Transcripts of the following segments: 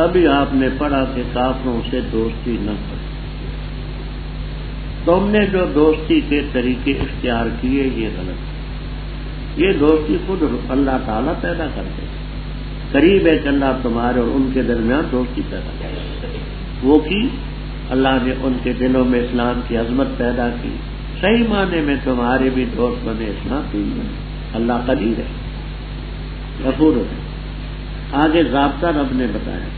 ابھی آپ نے پڑھا کہ کافروں سے دوستی نہ کرو. تم نے جو دوستی کے طریقے اختیار کیے یہ غلط ہے. یہ دوستی خود اللہ تعالیٰ پیدا کرتے. قریب ہے کہ اللہ تمہارے اور ان کے درمیان دوستی پیدا کرے. وہ کی اللہ نے ان کے دلوں میں اسلام کی عظمت پیدا کی. صحیح معنی میں تمہارے بھی دوست بنے اسلام دین بنے. اللہ قدیر ہے، غفور ہے. آگے ضابطہ رب نے بتایا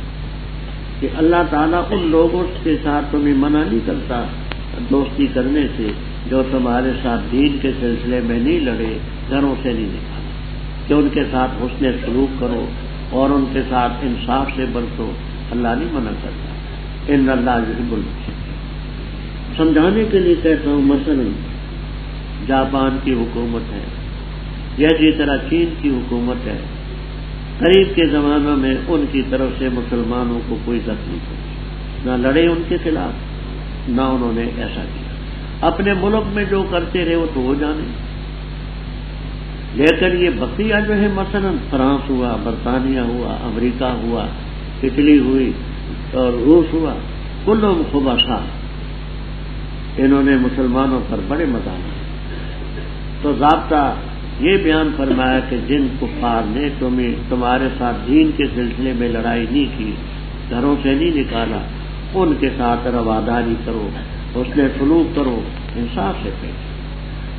کہ اللہ تعالیٰ ان لوگوں کے ساتھ تمہیں منع نہیں کرتا دوستی کرنے سے جو تمہارے ساتھ دین کے سلسلے میں نہیں لڑے، گھروں سے نہیں نکالا، کہ ان کے ساتھ حسن سلوک کرو اور ان کے ساتھ انصاف سے برتو. اللہ نہیں منع کرتا. ان اللہ یحب المحسنین. سمجھانے کے لیے کہتا ہوں، مثلا جاپان کی حکومت ہے یا اسی طرح چین کی حکومت ہے، قریب کے زمانوں میں ان کی طرف سے مسلمانوں کو کوئی دخل نہیں پہنچی، نہ لڑے ان کے خلاف، نہ انہوں نے ایسا کیا. اپنے ملک میں جو کرتے رہے وہ تو ہو جانے. لیکن یہ بقیہ جو ہے مثلا فرانس ہوا، برطانیہ ہوا، امریکہ ہوا، اٹلی ہوئی اور روس ہوا، کلهم خبثاء، انہوں نے مسلمانوں پر بڑے مظالم. تو ضابطہ یہ بیان فرمایا کہ جن کفار نے تمہارے ساتھ دین کے سلسلے میں لڑائی نہیں کی، گھروں سے نہیں نکالا، ان کے ساتھ رواداری کرو، حسن سلوک کرو، انصاف سے پیش.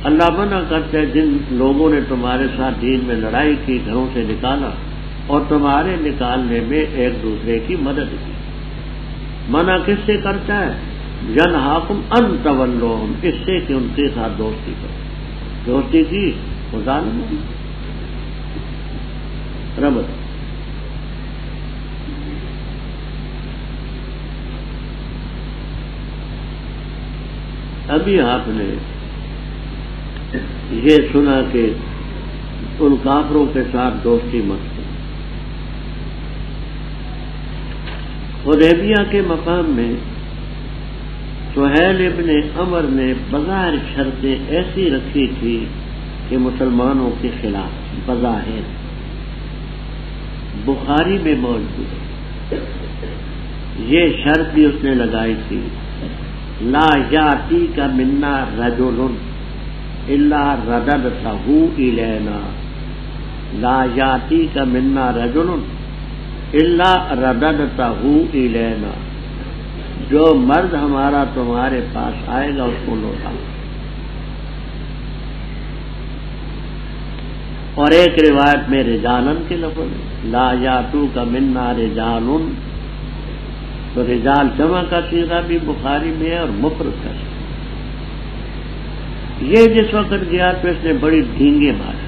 اللہ منع کرتے جن لوگوں نے تمہارے ساتھ دین میں لڑائی کی، گھروں سے نکالا اور تمہارے نکالنے میں ایک دوسرے کی مدد کی. منع کس سے کرتا ہے؟ ینہاکم ان تولوہم، اس سے کہ ان کے ساتھ دوستی کرو. دوستی کی وہ ظالم ہے. ربط ابھی آپ نے یہ سنا کہ ان کافروں کے ساتھ دوستی مت کرو. حدیبیہ کے مقام میں سہیل ابن عمر نے بظاہر شرطیں ایسی رکھی تھی کہ مسلمانوں کے خلاف بظاہر. بخاری میں موجود یہ شرط بھی اس نے لگائی تھی، لا یاتی کا منا رجل الا رددتہ الینا. لا یاتی کا منا رجل الا رددتہ الینا. جو مرد ہمارا تمہارے پاس آئے گا اس کو لوٹا. اور ایک روایت میں رجالن کے لفظ لا یاتو کا منا رجالن، تو رجال جمع کا صیغہ بھی بخاری میں ہے اور مفرد کا صیغہ. یہ جس وقت گیا تو اس نے بڑی ڈھینگے ماری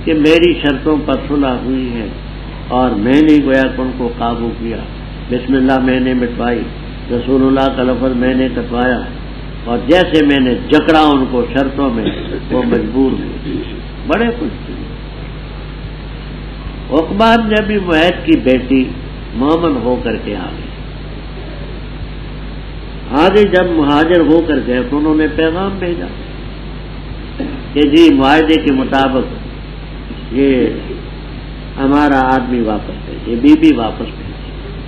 کہ میری شرطوں پر صلح ہوئی ہے اور میں نے گویا کہ ان کو قابو کیا. بسم اللہ میں نے مٹوائی، رسول اللہ کا لفظ میں نے کٹوایا، اور جیسے میں نے جکڑا ان کو شرطوں میں وہ مجبور ہوئے. بڑے خوش تھے. عقبہ بن ابی معیط کی بیٹی مومن ہو کر کے آ گئی. آگے جب مہاجر ہو کر گئے تو انہوں نے پیغام بھیجا کہ جی معاہدے کے مطابق یہ ہمارا آدمی واپس ہے، یہ بی بی واپس ہے.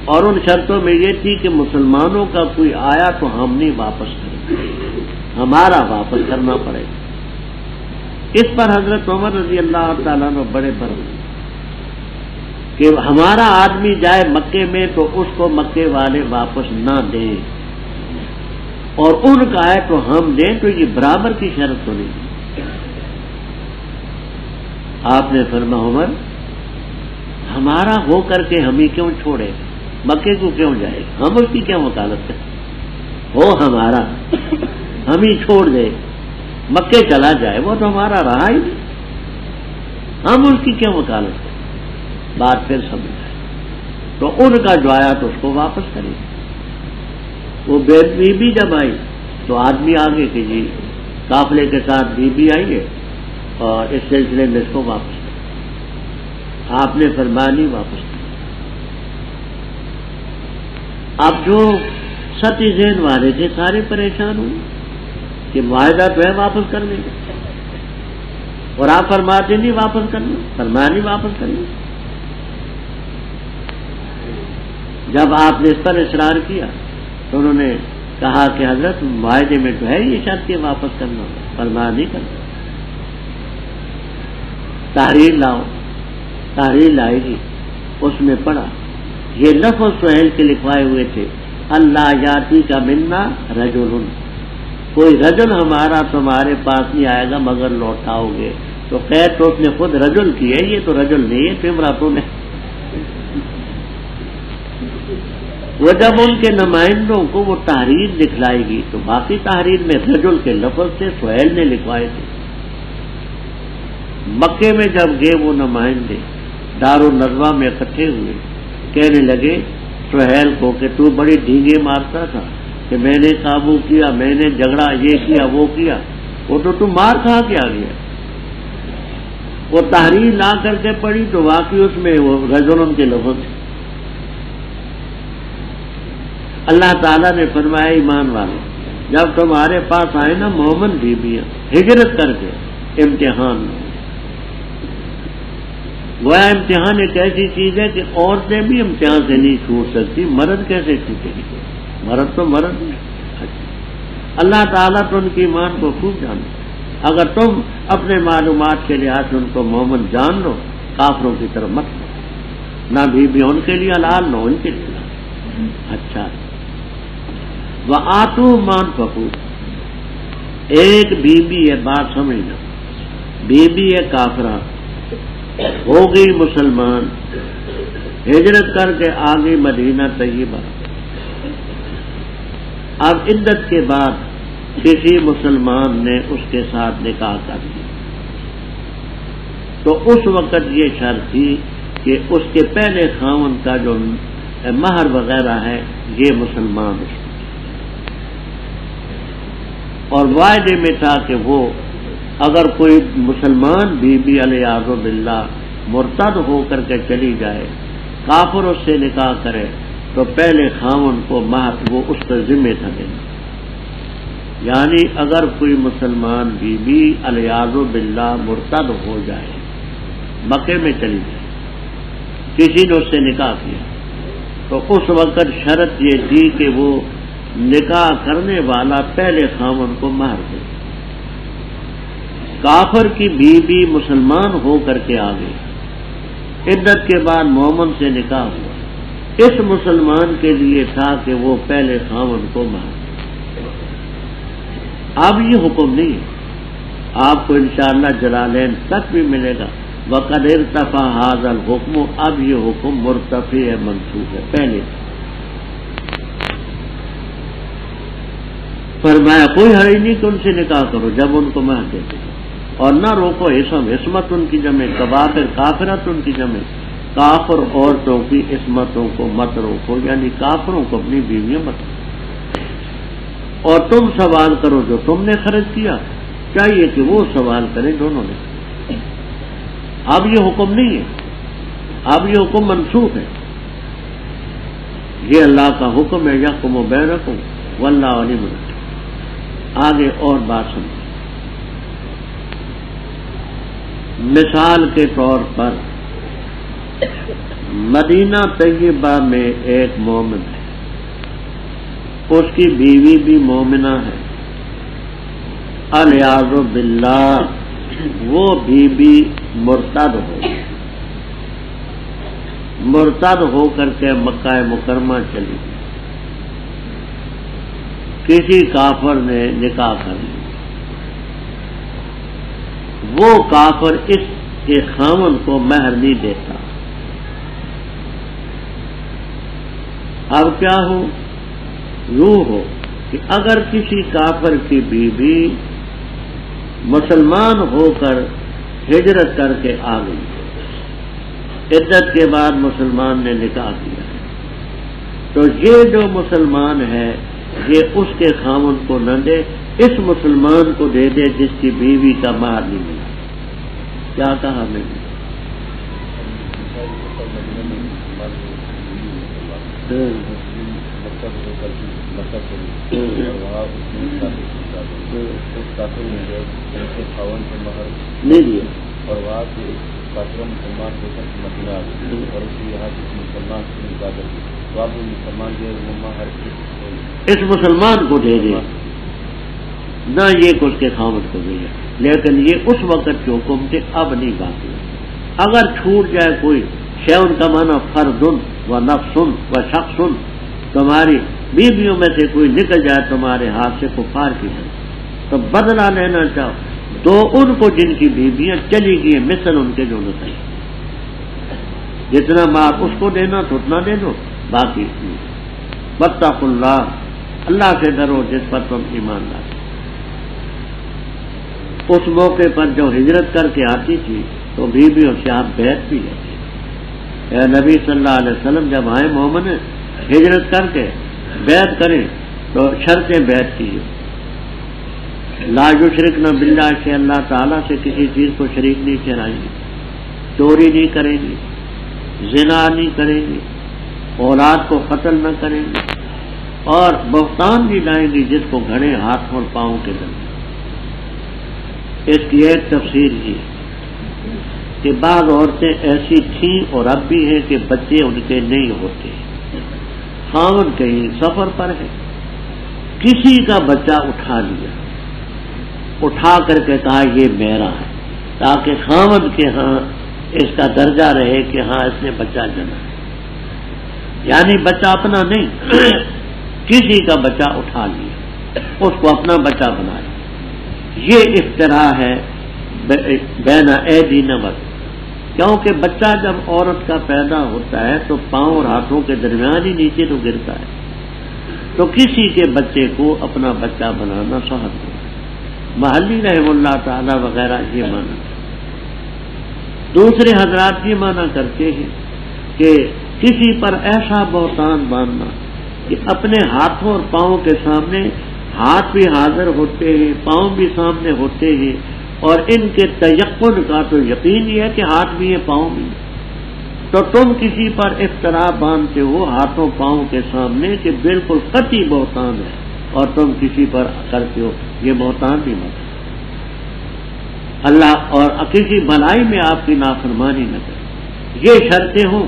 اور ان شرطوں میں یہ تھی کہ مسلمانوں کا کوئی آیا تو ہم نہیں واپس کریں گے، ہمارا واپس کرنا پڑے گا. اس پر حضرت عمر رضی اللہ تعالیٰ عنہ بڑے برہم کہ ہمارا آدمی جائے مکے میں تو اس کو مکے والے واپس نہ دیں، اور ان کا ہے تو ہم دیں، تو یہ برابر کی شرط تو نہیں. آپ نے فرمایا عمر ہمارا ہو کر کے ہم ہی کیوں چھوڑے، مکے کو کیوں جائے، ہم اس کی کیا وکالت کریں. ہو ہمارا ہم ہی چھوڑ دے، مکے چلا جائے، وہ تو ہمارا رہا ہی نہیں، ہم اس کی کیا وکالت کریں. بات پھر سمجھ آئے تو ان کا جو آیا تو اس کو واپس کرے. وہ بی بی جب آئی تو آدمی آگے کہ جی قافلے کے ساتھ بی بی آئی ہے اور اس سلسلے میں اس کو واپس کرے. آپ نے فرمایا نہیں واپس کرے. اب جو ستی ذہن والے تھے سارے پریشان ہوئے کہ معاہدہ تو ہے واپس کرنے کا، اور آپ فرماتے نہیں واپس کرنا، فرمایا نہیں واپس کرنا. جب آپ نے اس پر اصرار کیا تو انہوں نے کہا کہ حضرت معاہدے میں تو ہے یہ شرط کہ واپس کرنا ہوگا، فرمایا نہیں کرنا، تحریر لاؤ، تحریر لائے گی، اس میں پڑھا یہ لفظ سہیل کے لکھوائے ہوئے تھے، اللہ یاتی کا منا رجل، کوئی رجل ہمارا تمہارے پاس نہیں آئے گا مگر لوٹاؤ گے، تو خیر تو اس نے خود رجل کی ہے، یہ تو رجل نہیں ہے تمراتوں نے۔ وہ جب ان کے نمائندوں کو وہ تحریر دکھلائے گی تو باقی تحریر میں رجل کے لفظ سے سہیل نے لکھوائے تھے۔ مکے میں جب گئے وہ نمائندے دارالندوہ میں اکٹھے ہوئے، کہنے لگے سہیل کو کہ تو بڑی ڈھینگے مارتا تھا کہ میں نے قابو کیا، میں نے جھگڑا یہ کیا وہ کیا، وہ تو مار کھا کے آ گیا۔ وہ تحریر لا کر کے پڑھی تو واقعی اس میں وہ رجل کے لفظ تھے۔ اللہ تعالیٰ نے فرمایا ایمان والے جب تمہارے پاس آئے نا مومن بیویاں ہجرت کر کے، امتحان میں وہ امتحان ایک ایسی چیز ہے کہ عورتیں بھی امتحان سے نہیں چھوٹ سکتی، مرد کیسے چھوٹے گی؟ مرد تو مرد ہے۔ اللہ تعالیٰ تو ان کی ایمان کو خوب جانتا۔ اگر تم اپنے معلومات کے لحاظ سے ان کو مومن جان لو، کافروں کی طرف مت لو، نہ بیوی ان کے لیے حلال نہ ان کے لیے حلال۔ اچھا وآتو مان فقو، ایک بیوی ہے، بات سمجھنا، بیوی ہے کافرہ، ہو گئی مسلمان، ہجرت کر کے آ گئی مدینہ طیبہ، اب عدت کے بعد کسی مسلمان نے اس کے ساتھ نکاح کر دیا، تو اس وقت یہ شرط تھی کہ اس کے پہلے خاوند کا جو مہر وغیرہ ہے یہ مسلمان اس کو، اور وعدے میں تھا کہ وہ اگر کوئی مسلمان بیوی علیہ باللہ مرتد ہو کر کے چلی جائے، کافر اس سے نکاح کرے تو پہلے خاوند کو مہر وہ اس پر ذمہ تھا دینا، یعنی اگر کوئی مسلمان بیوی علیہ باللہ مرتد ہو جائے، مکے میں چلی جائے، کسی نے اس سے نکاح کیا، تو اس وقت شرط یہ تھی کہ وہ نکاح کرنے والا پہلے خاوند کو مہر دے۔ کافر کی بیوی مسلمان ہو کر کے آ گئی، عدت کے بعد مومن سے نکاح ہوا، اس مسلمان کے لیے تھا کہ وہ پہلے خاوند کو مہر دے۔ اب یہ حکم نہیں ہے، آپ کو انشاءاللہ جلالین تک بھی ملے گا، وقد ارتفع ھذا الحکم، اب یہ حکم مرتفع ہے، منسوخ ہے، پہلے فرمایا کوئی حرج نہیں کہ ان سے نکاح کرو جب ان کو مہر دیتے، اور نہ روکو عصمت ان کی جمع، کبافر کافرت ان کی جمع، کافر عورتوں کی عصمتوں کو مت روکو، یعنی کافروں کو اپنی بیویاں مت روکو، اور تم سوال کرو جو تم نے خرچ کیا، چاہیے کہ وہ سوال کریں دونوں نے۔ اب یہ حکم نہیں ہے، اب یہ حکم منسوخ ہے، یہ اللہ کا حکم ہے، یحکم بینکم واللہ علیم الحکیم۔ آگے اور بات سنیں، مثال کے طور پر مدینہ طیبہ میں ایک مومن ہے، اس کی بیوی بھی مومنہ ہے، الیاذ باللہ وہ بیوی مرتد ہو کر کے مکہ مکرمہ چلی، کسی کافر نے نکاح کر لیا، وہ کافر اس کے خاوند کو مہر نہیں دیتا، اب کیا ہو؟ یوں ہو کہ اگر کسی کافر کی بیوی مسلمان ہو کر ہجرت کر کے آ گئی، عدت کے بعد مسلمان نے نکاح کیا، تو یہ جو مسلمان ہے یہ اس کے خاوند کو نہ دے، اس مسلمان کو دے دے جس کی بیوی کا مہر نہیں ملا۔ کیا کہا میں نے؟ نہیں دیا، اور وہاں سے مسلمان ہو کر مدینہ اور اس کے یہاں کسی مسلمان سے نکاح کر دی، اس مسلمان کو دے دے نہ یہ کہ اس کے خامد کو دے دے، لیکن یہ اس وقت کے حکم تھے، اب نہیں باقی۔ اگر چھوٹ جائے کوئی شیء کا معنی فردن و نفسن و شخصن، تمہاری بیویوں میں سے کوئی نکل جائے تمہارے ہاتھ سے کفار کی ہے تو بدلہ لینا چاہو تو ان کو جن کی بیویاں چلی گئی مثل ان کے جو نسل، جتنا مال اس کو دینا تو اتنا دے دو، باقی واتقوا اللہ، اللہ سے ڈرو جس پر تم ایمان لاتے۔ اس موقع پر جو ہجرت کر کے آتی تھی تو بیویوں سے آپ بیعت بھی لیتے، اے نبی صلی اللہ علیہ وسلم جب آئے مومن ہجرت کر کے بیعت کریں تو شرطیں بیعت کی، لا یشرکن باللہ سے اللہ تعالیٰ سے کسی چیز کو شریک نہیں ٹھہرائیں گے، چوری نہیں کریں گے، زنا نہیں کریں گے، اولاد کو قتل نہ کریں گے، اور بہتان نہیں لائیں گے جس کو گھڑے ہاتھوں اور پاؤں کے درمیان۔ اس کی ایک تفسیر یہ کہ بعض عورتیں ایسی تھیں اور اب بھی ہیں کہ بچے ان کے نہیں ہوتے، خاوند کہیں سفر پر ہے، کسی کا بچہ اٹھا لیا، اٹھا کر کے کہا یہ میرا ہے، تاکہ خاوند کے ہاں اس کا درجہ رہے کہ ہاں اس نے بچہ جنا، یعنی بچہ اپنا نہیں کسی کا بچہ اٹھا لیا، اس کو اپنا بچہ بنایا۔ یہ افتراء ہے بین ایدی نمت، کیونکہ بچہ جب عورت کا پیدا ہوتا ہے تو پاؤں اور ہاتھوں کے درمیان ہی نیچے تو گرتا ہے، تو کسی کے بچے کو اپنا بچہ بنانا صحت ہے۔ محلی رحم اللہ تعالی وغیرہ یہ مانا، دوسرے حضرات یہ مانا کرتے ہیں کہ کسی پر ایسا بہتان باندھنا کہ اپنے ہاتھوں اور پاؤں کے سامنے ہاتھ بھی حاضر ہوتے ہیں، پاؤں بھی سامنے ہوتے ہیں، اور ان کے تیقن کا تو یقین ہی ہے کہ ہاتھ بھی ہے پاؤں بھی ہے، تو تم کسی پر افتراء باندھتے ہو ہاتھوں پاؤں کے سامنے کہ بالکل قطعی بہتان ہے، اور تم کسی پر کرتے ہو، یہ بہتان بھی مت اللہ، اور کسی بھلائی میں آپ کی نافرمانی نہ کرے، یہ شرطیں ہوں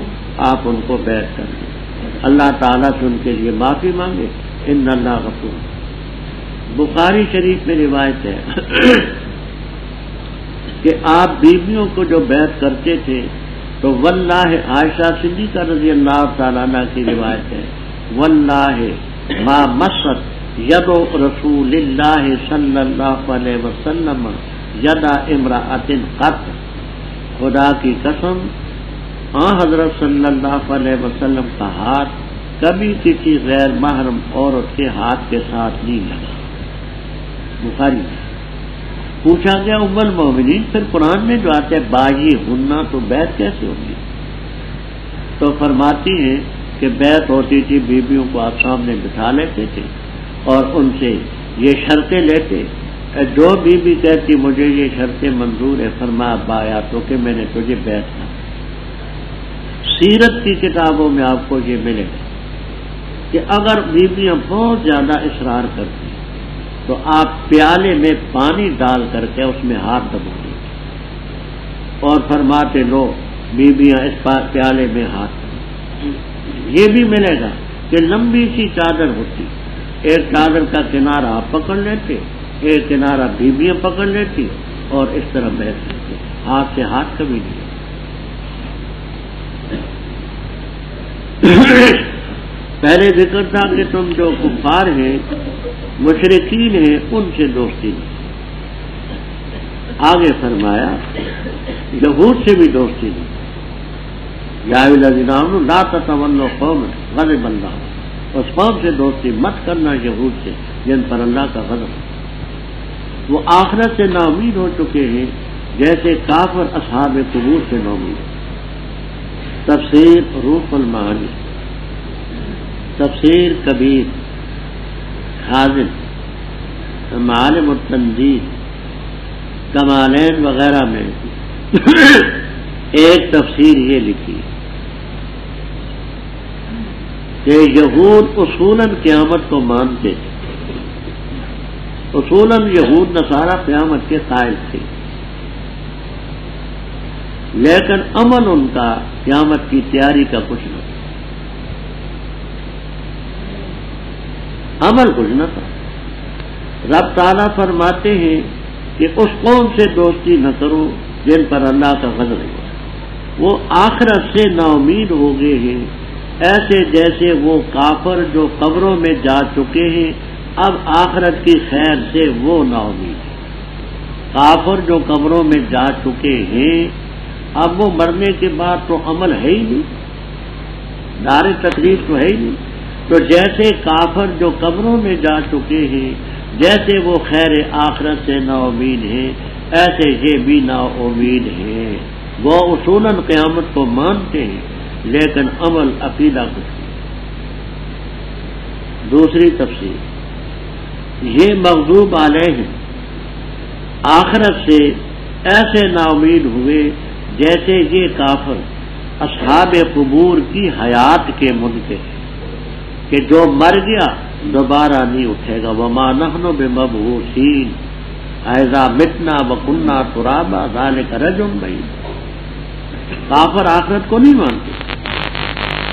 آپ ان کو بیعت کر دیں، اللہ تعالیٰ سے ان کے لیے معافی مانگے، ان اللہ غفور۔ بخاری شریف میں روایت ہے کہ آپ بیویوں کو جو بیعت کرتے تھے تو واللہ، عائشہ صدیقہ رضی اللہ تعالیٰ عنہ کی روایت ہے، واللہ ما مست ید رسول اللہ صلی اللہ علیہ وسلم یدا امرأۃ قط، خدا کی قسم حضرت صلی اللہ علیہ وسلم کا ہاتھ کبھی کسی غیر محرم عورت کے ہاتھ کے ساتھ نہیں لگا۔ بخاری پوچھا گیا ام المومنین پھر قرآن میں جو آتے ہیں باغی ہننا تو بیعت کیسے ہوگی؟ تو فرماتی ہیں کہ بیعت ہوتی تھی، بیویوں کو آپ سامنے بٹھا لیتے تھے اور ان سے یہ شرطیں لیتے، جو بیوی کہتی مجھے یہ شرطیں منظور ہے، فرمایا بایا تو کہ میں نے تجھے بیعت کیا۔ سیرت کی کتابوں میں آپ کو یہ ملے گا کہ اگر بیویاں بہت زیادہ اصرار کرتی تو آپ پیالے میں پانی ڈال کر کے اس میں ہاتھ دبا دیں اور فرماتے لو بیویاں اس پیالے میں ہاتھ دبا۔ یہ بھی ملے گا کہ لمبی سی چادر ہوتی، ایک چادر کا کنارہ آپ پکڑ لیتے، ایک کنارہ بیویاں پکڑ لیتی اور اس طرح بیٹھ لیتے، ہاتھ سے ہاتھ کبھی نہیں۔ پہلے ذکر تھا کہ تم جو کفار ہیں، مشرکین ہیں، ان سے دوستی نہیں۔ آگے فرمایا یہود سے بھی دوستی نہیں، یا ایھا الذین آمنوا لا تتولوا قوما غضب اللہ، اس قوم سے دوستی مت کرنا یہود سے جن پر اللہ کا غضب ہے، وہ آخرت سے نا امید ہو چکے ہیں جیسے کافر اصحاب قبور سے نا امید۔ تفسیر روح المعانی، تفسیر کبیر، حاضر، معالم التنزیل، کمالین وغیرہ میں ایک تفسیر یہ لکھی کہ یہود اصولاً قیامت کو مانتے تھے، اصولاً یہود نصارہ قیامت کے قائل تھے، لیکن عمل ان کا قیامت کی تیاری کا کچھ نہ تھا۔ عمل کچھ نہ تھا. رب تعالیٰ فرماتے ہیں کہ اس قوم سے دوستی نہ کرو جن پر اللہ کا غضب ہوا، وہ آخرت سے نا امید ہو گئے ہیں، ایسے جیسے وہ کافر جو قبروں میں جا چکے ہیں اب آخرت کی خیر سے وہ نا امید ہیں. کافر جو قبروں میں جا چکے ہیں اب وہ مرنے کے بعد تو عمل ہے ہی نہیں، دار تکلیف تو ہے ہی نہیں. تو جیسے کافر جو قبروں میں جا چکے ہیں جیسے وہ خیر آخرت سے نا امید ہیں ایسے یہ بھی نا امید ہیں. وہ اصولاً قیامت کو مانتے ہیں لیکن عمل عقیدہ کچھ نہیں. دوسری تفسیر، یہ مغضوب علیہ آخرت سے ایسے نا امید ہوئے جیسے یہ کافر اصحاب قبور کی حیات کے منکر ہیں کہ جو مر گیا دوبارہ نہیں اٹھے گا. وما نحن بمبعوثین اذا متنا وکنا ترابا ذلک رجل بعید. کافر آخرت کو نہیں مانتے.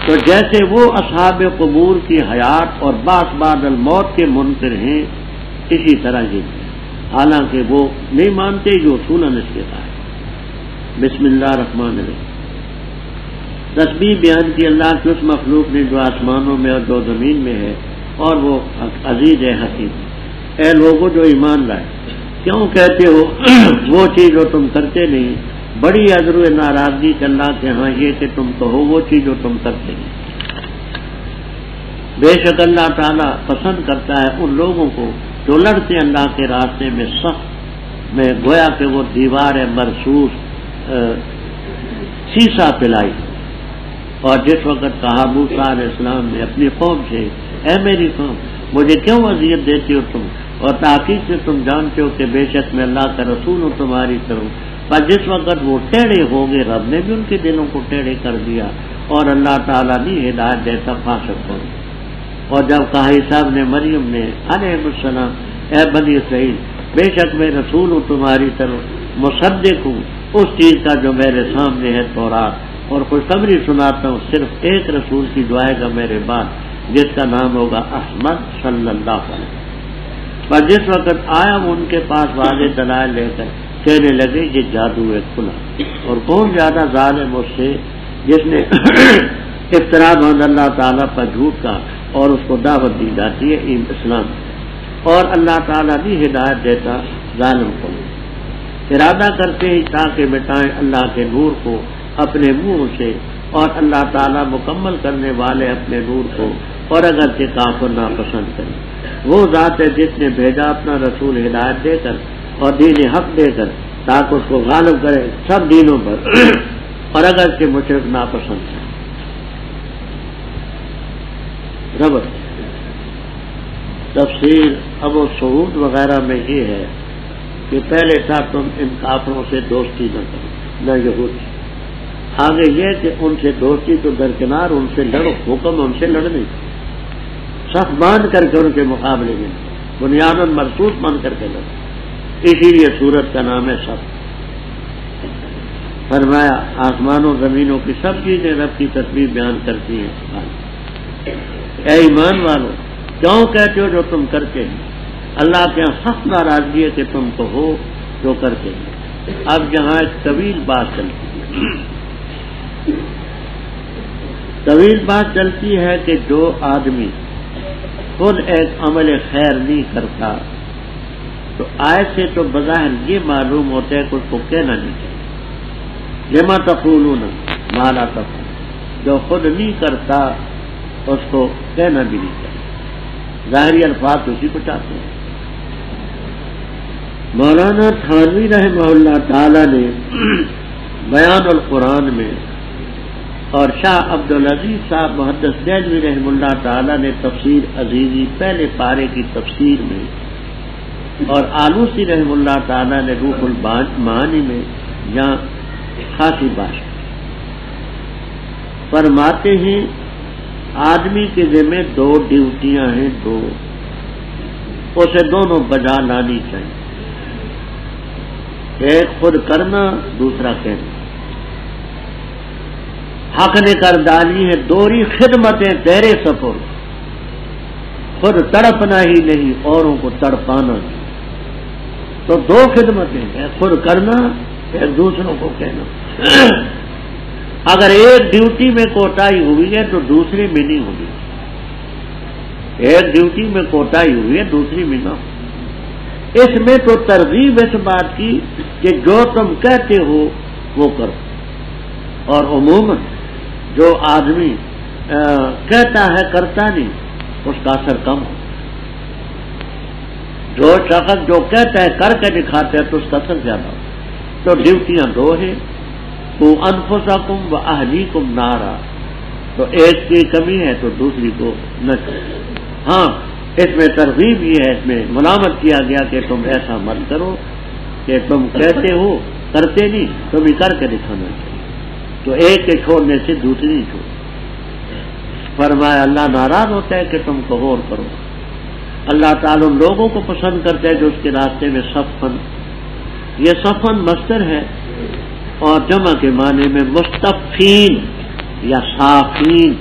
تو جیسے وہ اصحاب قبور کی حیات اور بعث بعد الموت کے منکر ہیں اسی طرح یہ حالانکہ وہ نہیں مانتے جو اصولاً اس کے ہے. بسم اللہ الرحمن الرحیم. تسبیح بیان کی اللہ کی اس مخلوق نے جو آسمانوں میں اور جو زمین میں ہے اور وہ عزیز ہے حکیم. اے لوگوں جو ایمان لائے کیوں کہتے ہو وہ چیز جو تم کرتے نہیں، بڑی عذر و ناراضگی کہ اللہ کے ہاں یہ کہ تم کہو وہ چیز جو تم کرتے نہیں. بے شک اللہ تعالیٰ پسند کرتا ہے ان لوگوں کو جو لڑتے اللہ کے راستے میں سخت میں گویا کہ وہ دیوار مرصوص سیسا پلائی. اور جس وقت کہا موسیٰ علیہ السلام نے اپنی قوم سے، اے میری قوم مجھے کیوں اذیت دیتی ہو تم، اور تحقیق سے تم جانتے ہو کہ بے شک میں اللہ کا رسول ہوں تمہاری طرف. پر جس وقت وہ ٹیڑھے ہو گئے رب نے بھی ان کے دلوں کو ٹیڑھے کر دیا اور اللہ تعالیٰ نہیں ہدایت دیتا فاسق کو. اور جب کہا عیسیٰ ابن مریم نے علیہ السلام اے بنی اسرائیل بے شک میں رسول ہوں تمہاری طرف، مصدق ہوں اس چیز کا جو میرے سامنے ہے تورات، اور خوشخبری سناتا ہوں صرف ایک رسول کی جو آئے گا میرے بعد جس کا نام ہوگا احمد صلی اللہ علیہ وسلم. پر جس وقت آیا وہ ان کے پاس واضح دلائل لے کر کہنے لگے یہ جادو ہے کھلا. اور کون زیادہ ظالم اس سے جس نے افطرا باندھ اللہ تعالیٰ پر جھوٹ کا اور اس کو دعوت دی جاتی ہے اسلام، اور اللہ تعالیٰ بھی ہدایت دیتا ظالم کو. ارادہ کرتے ہی تاکہ مٹائیں اللہ کے نور کو اپنے منہ سے، اور اللہ تعالیٰ مکمل کرنے والے اپنے نور کو، اور اگر کہ کافر ناپسند کریں. وہ ذات ہے جس نے بھیجا اپنا رسول ہدایت دے کر اور دین حق دے کر تاکہ اس کو غالب کرے سب دینوں پر، اور اگر کہ مشرک ناپسند ہے. ربط تفسیر ابو سعود وغیرہ میں یہ ہے کہ پہلے تھا تم ان کافروں سے دوستی نہ کرو نہ یہود. آگے یہ کہ ان سے دوستی تو درکنار ان سے لڑو، حکم ان سے لڑنے صف باندھ کر کے ان کے مقابلے میں بنیاداً مرصوص باندھ کر کے لڑو. اسی لیے سورت کا نام ہے صف. فرمایا آسمانوں زمینوں کی سب چیزیں رب کی تسبیح بیان کرتی ہیں. اے ایمان والو کیوں کہتے ہو جو تم کرتے ہیں، اللہ کے یہاں سخت ناراضگی ہے کہ تم کو ہو جو کرتے ہیں. اب جہاں ایک طویل بات چلتی ہے، طویل بات چلتی ہے کہ جو آدمی خود ایک عمل خیر نہیں کرتا تو آیت سے تو بظاہر یہ معلوم ہوتا ہے کہ اس کو کہنا نہیں چاہیے. لما تقولون ما لا تفعلون، جو خود نہیں کرتا اس کو کہنا بھی نہیں چاہیے. ظاہری الفاظ اسی کو چاہتے ہیں. مولانا تھانوی رحمہ اللہ تعالی نے بیان القرآن میں، اور شاہ عبدالعزیز صاحب محدث دہلوی رحمہ اللہ تعالی نے تفسیر عزیزی پہلے پارے کی تفسیر میں، اور آلوسی رحمہ اللہ تعالی نے روح المعانی میں یہاں خاصی بات فرماتے ہیں آدمی کے ذمہ دو ڈیوٹیاں ہیں، دو اسے دونوں بجا لانی چاہیے. ایک خود کرنا، دوسرا کہنا. حق نے کر ڈالی ہے دوری خدمتیں تیرے سفر، خود تڑپنا ہی نہیں، اوروں کو تڑپانا نہیں۔ تو دو خدمتیں ہیں، خود کرنا پھر دوسروں کو کہنا۔ اگر ایک ڈیوٹی میں کوتاہی ہوئی ہے تو دوسری میں نہیں ہوگی، ایک ڈیوٹی میں کوتاہی ہوئی ہے دوسری میں نہ ہو۔ اس میں تو ترغیب اس بات کی کہ جو تم کہتے ہو وہ کرو، اور عموماً جو آدمی کہتا ہے کرتا نہیں اس کا اثر کم ہو، جو شخص جو کہتا ہے کر کے دکھاتا ہے تو اس کا اثر زیادہ ہو۔ تو ڈیوٹیاں دو ہیں، تو انفسکم و اہلیکم نارا، تو ایک کی کمی ہے تو دوسری کو نہ کرو۔ ہاں اس میں ترغیب یہ ہے، اس میں ملامت کیا گیا کہ تم ایسا مت کرو کہ تم کہتے ہو کرتے نہیں، تم ہی کر کے دکھانا چاہیے، تو ایک کے چھوڑنے سے دوسری نہیں چھوڑ۔ فرمایا اللہ ناراض ہوتا ہے کہ تم کو غور کرو۔ اللہ تعالیٰ ان لوگوں کو پسند کرتا ہے جو اس کے راستے میں صفن، یہ صفن مصدر ہے اور جمع کے معنی میں مستفین یا صافین،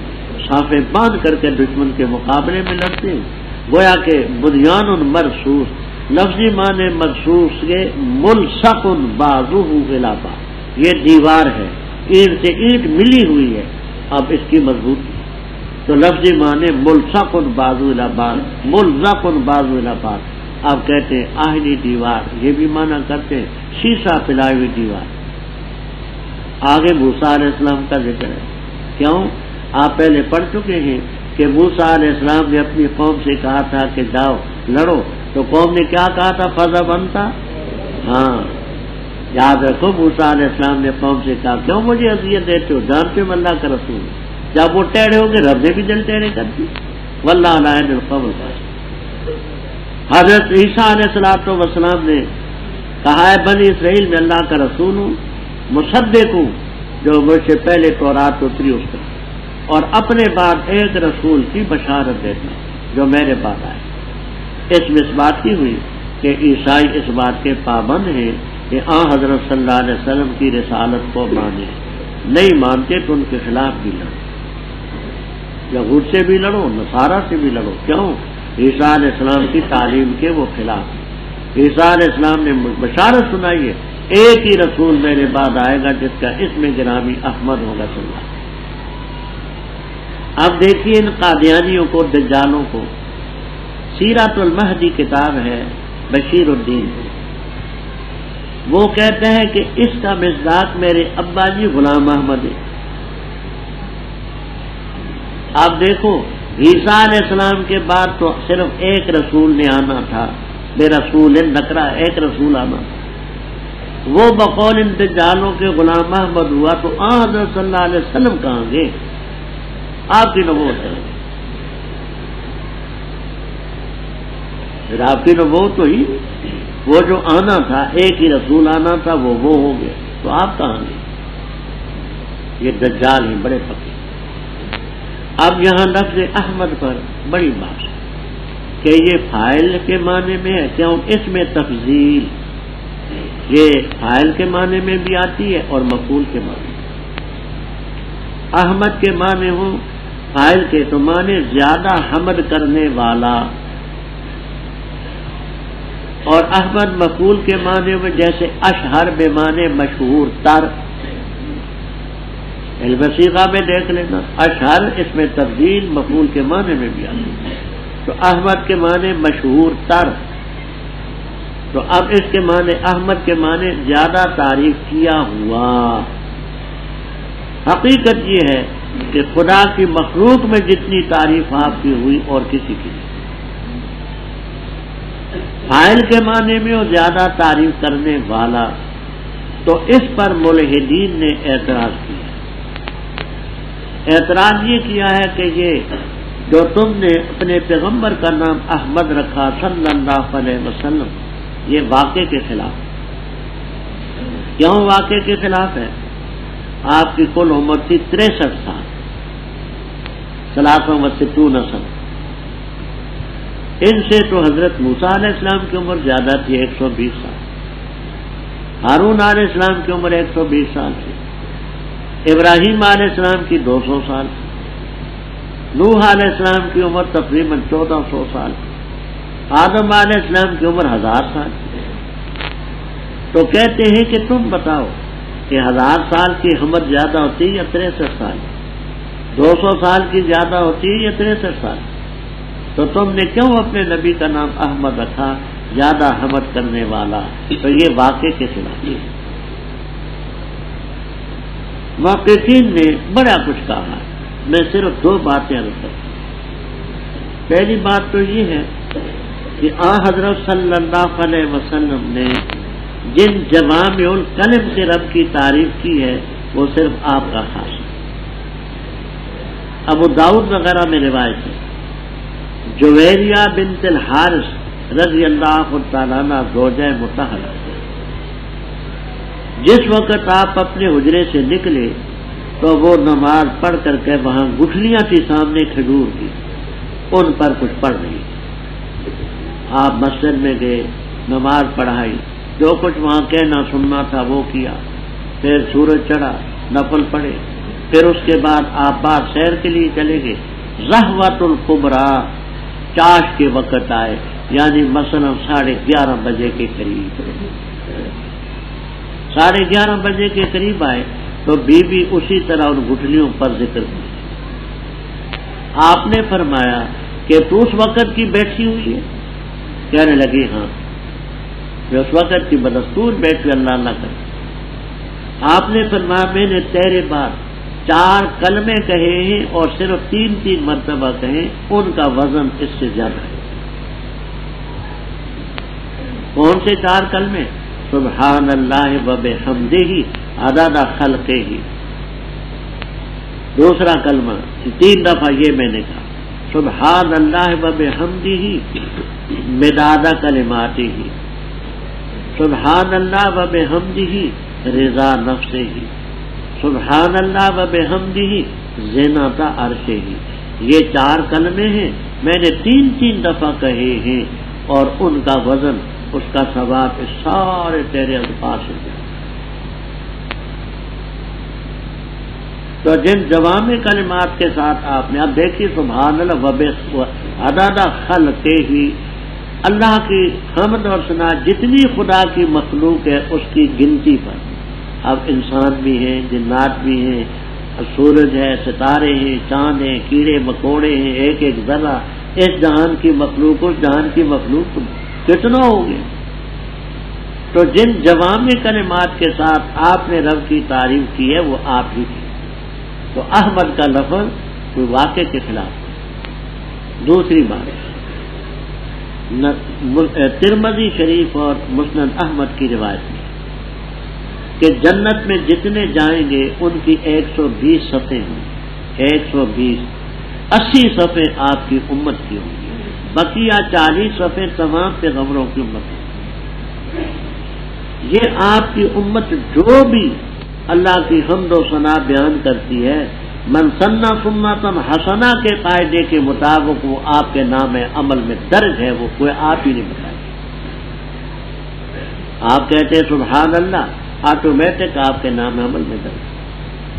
صافے باندھ کر کے دشمن کے مقابلے میں لڑتے ہیں۔ گویا کہ بنیان مرصوص، لفظی معنی مرصوص کے ملصق بازوہ الی بعض، یہ دیوار ہے، اینٹ سے اینٹ ملی ہوئی ہے، اب اس کی مضبوطی، تو لفظی معنی ملصق بازو الی بعض، ملزق بازو الی بعض۔ آپ کہتے ہیں آہنی دیوار، یہ بھی معنی کرتے ہیں شیشہ پلائی ہوئی دیوار۔ آگے موسیٰ علیہ السلام کا ذکر ہے، کیوں؟ آپ پہلے پڑھ چکے ہیں کہ موسیٰ علیہ السلام نے اپنی قوم سے کہا تھا کہ جاؤ لڑو، تو قوم نے کیا کہا تھا؟ فضا بنتا، ہاں یاد رکھو موسیٰ علیہ السلام نے قوم سے کہا کیوں مجھے اذیت دیتے ہو، جانتے ہو اللہ کا رسول، جب وہ ٹیڑھے ہو گئے رب نے بھی دل ٹیڑھے کر دی، واللہ لا یہدی القوم الفاسقین۔ حضرت عیسیٰ علیہ السلام نے کہا ہے بنی اسرائیل میں اللہ کا رسول ہوں، مصدق ہوں جو مجھ سے پہلے تورات اتری اس کا، اور اپنے بعد ایک رسول کی بشارت دیتا جو میرے بعد آئے۔ اس میں اس بات کی ہوئی کہ عیسائی اس بات کے پابند ہیں کہ حضرت صلی اللہ علیہ وسلم کی رسالت کو مانے، نہیں مانتے تو ان کے خلاف بھی لڑو، یہود سے بھی لڑو، نصارہ سے بھی لڑو، کیوں؟ عیسیٰ علیہ السلام کی تعلیم کے وہ خلاف۔ عیسیٰ علیہ السلام نے بشارت سنائی ہے ایک ہی رسول میرے بعد آئے گا جس کا اسم گرامی احمد ہوگا صلی اللہ۔ اب دیکھیے ان قادیانیوں کو، دجالوں کو، سیرت المہدی کتاب ہے بشیر الدین، وہ کہتے ہیں کہ اس کا مصداق میرے ابا جی غلام احمد ہے۔ آپ دیکھو عیسیٰ علیہ السلام کے بعد تو صرف ایک رسول نے آنا تھا، بے رسول نکرا، ایک رسول آنا تھا، وہ بقول ان دجالوں کے غلام احمد ہوا، تو حضرت صلی اللہ علیہ وسلم کہاں گے؟ آپ کی نبوت ہے، پھر آپ کی نبوت تو ہی وہ جو آنا تھا، ایک ہی رسول آنا تھا، وہ ہو گئے، تو آپ کہاں گے؟ یہ دجال ہیں بڑے پکے۔ اب یہاں لفظ احمد پر بڑی بات ہے کہ یہ فاعل کے معنی میں ہے، کیوں؟ اس میں تفضیل، یہ فاعل کے معنی میں بھی آتی ہے اور مفعول کے معنی میں۔ احمد کے معنی ہوں، فاعل کے تو معنی زیادہ حمد کرنے والا، اور احمد مفعول کے معنی میں جیسے اشہر بے معنی مشہور تر، البصیغہ میں دیکھ لینا، اشہر اس میں تبدیل مفعول کے معنی میں بھی آتی ہے، تو احمد کے معنی مشہور تر، تو اب اس کے معنی احمد کے معنی زیادہ تعریف کیا ہوا۔ حقیقت یہ ہے کہ خدا کی مخلوق میں جتنی تعریف آپ کی ہوئی اور کسی کی نہیں، فاعل کے معنی میں وہ زیادہ تعریف کرنے والا، تو اس پر ملحدین نے اعتراض کیا۔ اعتراض یہ کیا ہے کہ یہ جو تم نے اپنے پیغمبر کا نام احمد رکھا صلی اللہ علیہ وسلم، یہ واقعے کے خلاف۔ کیوں واقعے کے خلاف ہے؟ آپ کی کل عمر تھی 63 سال، 63 سال، ان سے تو حضرت موسیٰ علیہ السلام کی عمر زیادہ تھی، 120 سال، ہارون علیہ السلام کی عمر 120 سال تھی، ابراہیم علیہ السلام کی 200 سال تھی، نوح علیہ السلام کی عمر تقریباً 1400 سال، آدم علیہ السلام کی عمر 1000 سال. تو کہتے ہیں کہ تم بتاؤ کہ 1000 سال کی عمر زیادہ ہوتی ہے یا 63 سال، 200 سال کی زیادہ ہوتی ہے یا 63 سال؟ تو تم نے کیوں اپنے نبی کا نام احمد رکھا، زیادہ حمد کرنے والا؟ تو یہ واقعے کے خلاف ہے. محققین نے بڑا کچھ کہا، میں صرف 2 باتیں عرض کرتا ہوں. پہلی بات تو یہ ہے کہ حضرت صلی اللہ علیہ وسلم نے جن جوامع الکلم سے رب کی تعریف کی ہے وہ صرف آپ کا خاص ہے. ابو داؤد وغیرہ میں روایت ہے، جویریہ بنت الحارث رضی اللہ تعالیٰ عنہ زوجہ مطہرہ، جس وقت آپ اپنے حجرے سے نکلے تو وہ نماز پڑھ کر کے وہاں گٹھلیاں تھی سامنے کھجور کی، ان پر کچھ پڑھ رہی. آپ مسجد میں گئے، نماز پڑھائی، جو کچھ وہاں کہنا سننا تھا وہ کیا، پھر سورج چڑھا، نفل پڑھے، پھر اس کے بعد آپ باہر سیر کے لیے چلے گئے. زہوۃ الکبریٰ چاش کے وقت آئے، یعنی مثلا 11:30 بجے کے قریب، 11:30 بجے کے قریب آئے تو بیوی اسی طرح ان گٹھلیوں پر ذکر کی. آپ نے فرمایا کہ تو اس وقت کی بیٹھی ہوئی ہے؟ کہنے لگی ہاں. کہ اس وقت کی بدستور بیٹھ کے اللہ اللہ کر. آپ نے فرمایا میں نے تیرے بعد 4 کلمے کہے ہیں اور صرف 3 مرتبہ کہیں، ان کا وزن اس سے زیادہ ہے. کون سے 4 کلمے؟ سبحان اللہ و بحمدہ عدد خلقہ. دوسرا کلمہ 3 دفعہ یہ میں نے کہا، سبحان اللہ و بحمدہ مداد کلماتہ، سبحان اللہ و بحمدہ رضا نفسہ، سبحان اللہ و بحمدہ زینت عرشہ. یہ 4 کلمے ہیں، میں نے 3 دفعہ کہے ہیں اور ان کا وزن، اس کا ثواب اس سارے تیرے الفاظ سے جائے. تو جن جوامع کلمات کے ساتھ آپ نے، اب دیکھیے سبحان اللہ و عدد خلقہ، اللہ کی حمد اور ثنا جتنی خدا کی مخلوق ہے اس کی گنتی پر. اب انسان بھی ہیں، جنات بھی ہیں، سورج ہے، ستارے ہیں، چاند ہیں، کیڑے مکوڑے ہیں، ایک ایک ذرہ، اس جہان کی مخلوق اس جہان کی مخلوق کتنا ہو گیا. تو جن جوامع کلمات کے ساتھ آپ نے رب کی تعریف کی ہے وہ آپ ہی کی. تو احمد کا لفظ کوئی واقعے کے خلاف. دوسری بات، ترمذی شریف اور مسند احمد کی روایت میں کہ جنت میں جتنے جائیں گے ان کی 120 صفیں ہوں، 120، 80 صفیں آپ کی امت کی ہوں گی، بقیہ 40 صفیں تمام پیغمبروں کی امت ہیں. یہ آپ کی امت جو بھی اللہ کی حمد و ثنا بیان کرتی ہے، من سنہ سنتن حسنہ کے قاعدے کے مطابق وہ آپ کے نام عمل میں درج ہے، وہ کوئی آپ ہی نہیں بتائے. آپ کہتے ہیں سبحان اللہ، آٹومیٹک آپ کے نام عمل میں درج،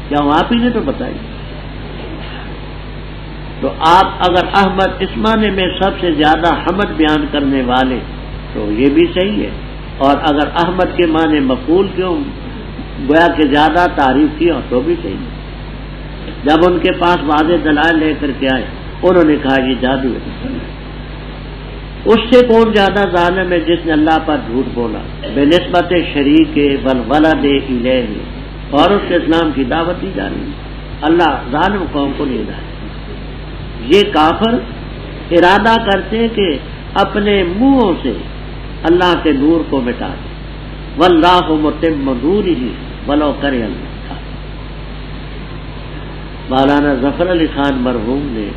کیا وہ آپ ہی نے تو بتائی؟ تو آپ اگر احمد اس معنی میں سب سے زیادہ حمد بیان کرنے والے تو یہ بھی صحیح ہے، اور اگر احمد کے معنی مقبول کیوں گویا کہ زیادہ تعریف کی تو بھی صحیح ہے. جب ان کے پاس واضح دلائل لے کر کے آئے انہوں نے کہا یہ جادو ہے. اس سے کون زیادہ ظالم ہے جس نے اللہ پر جھوٹ بولا بے نسبت شریک والولد الیہ، اور اس کے اسلام کی دعوت دی جا رہی ہے. اللہ ظالم قوم کو نہیں دائے. یہ کافر ارادہ کرتے ہیں کہ اپنے منہوں سے اللہ کے نور کو مٹا دیں. واللہ متم نورہ ولو کرہ الکافرون. مولانا ظفر علی خان مرحوم نے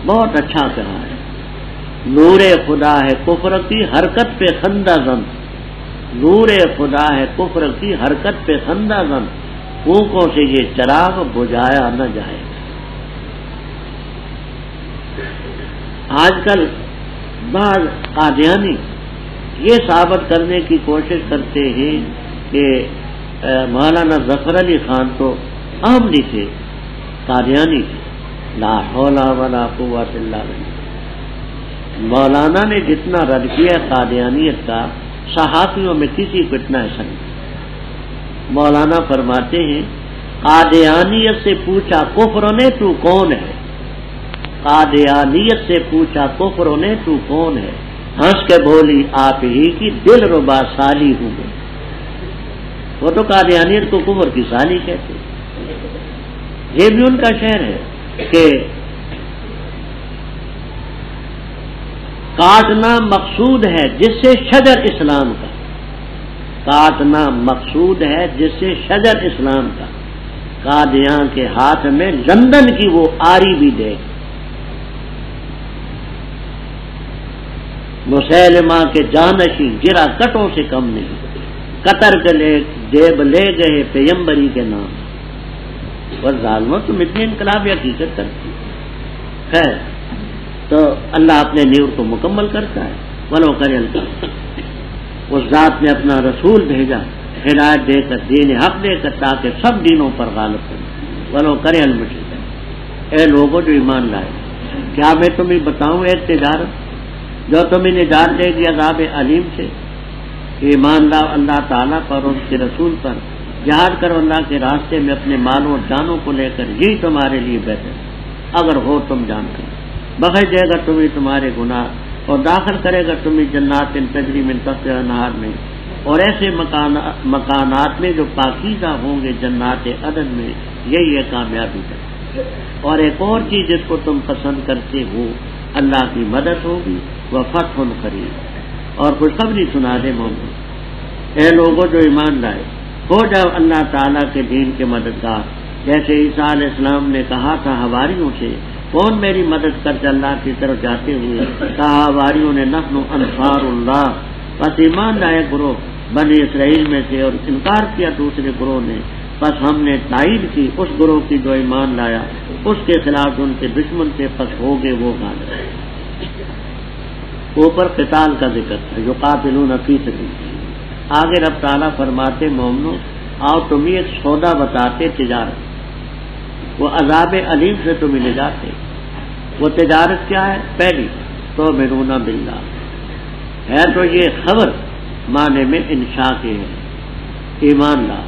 بہت اچھا کہا ہے، نور خدا ہے کفر کی حرکت پہ خندہ زن، نور خدا ہے کفر کی حرکت پہ خندہ زن، پھونکوں سے یہ چراغ بجھایا نہ جائے. آج کل بعض قادیانی یہ ثابت کرنے کی کوشش کرتے ہیں کہ مولانا ظفر علی خان تو احمدی تھے، قادیانی تھے، لا حول ولا قوت الا باللہ۔ مولانا نے جتنا رد کیا قادیانیت کا، صحافیوں میں کسی کو اتنا ایسا نہیں۔ مولانا فرماتے ہیں قادیانیت سے پوچھا کفر نے تو کون ہے، قادیانیت سے پوچھا کفر نے تو کون ہے، ہنس کے بولی آپ ہی کی دل ربا سالی ہوں گے۔ وہ تو قادیانیت کو کفر کی سالی کہتے، یہ بھی ان کا شعر ہے کہ کاٹنا مقصود ہے جس سے شجر اسلام کا، کاٹنا مقصود ہے جس سے شجر اسلام کا، قادیاں کے ہاتھ میں لندن کی وہ آری بھی دے، مسیلمہ کے جانشی گرا کٹوں سے کم نہیں، قطر کے لے جیب لے گئے پیمبری کے نام، اور ظالموں تم اتنی انقلابی حقیقت کرتی خیر، تو اللہ اپنے نیور کو مکمل کرتا ہے، ولو کرے اللہ، اس ذات نے اپنا رسول بھیجا ہدایت دے کر، دین حق دے کر، تاکہ سب دینوں پر غالب کرے، ولو کرے المشرکون۔ اے لوگوں جو ایمان لائے، کیا میں تمہیں بتاؤں ایک تجارت جو تمہیں نجات دے گی عذاب علیم سے؟ ایمان لاؤ اللہ تعالیٰ پر اور اس کے رسول پر، جہاد کرو اللہ کے راستے میں اپنے مالوں اور جانوں کو لے کر، یہی تمہارے لیے بہتر اگر ہو تم جان کر، بخش دے گا تمہیں تمہارے گناہ اور داخل کرے گا تمہیں جنات تجری من تحتہا الانہار میں، اور ایسے مکانات میں جو پاکیزہ ہوں گے، جنات عدن میں، یہی ہے کامیابی کا۔ اور ایک اور چیز جس کو تم پسند کرتے ہو، اللہ کی مدد ہوگی، وفتح قریب، اور خوشخبری سنا دے مومن، اے لوگوں جو ایمان لائے، ہو جاؤ اللہ تعالیٰ کے دین کے مددگار، جیسے عیسیٰ علیہ السلام نے کہا تھا حواریوں سے، کون میری مدد کرتے اللہ کی طرف جاتے ہوئے؟ کہا حواریوں نے نحن انصار اللہ، بس ایمان لائے گروہ بنی اسرائیل میں سے، اور انکار کیا دوسرے گروہ نے، بس ہم نے تائید کی اس گروہ کی جو ایمان لایا، اس کے خلاف ان کے دشمن سے پس ہو گئے وہ غالب۔ اوپر قتال کا ذکر ہے، یقاتلون فی سبیل اللہ۔ آگے رب تعالیٰ فرماتے مومنو آؤ تمہیں ایک سودا بتاتے تجارت، وہ عذاب علیم سے تمہیں نجات دے۔ وہ تجارت کیا ہے؟ پہلی تؤمنون باللہ ہے، تو یہ خبر معنی میں انشاء کے ہے، ایمان لا۔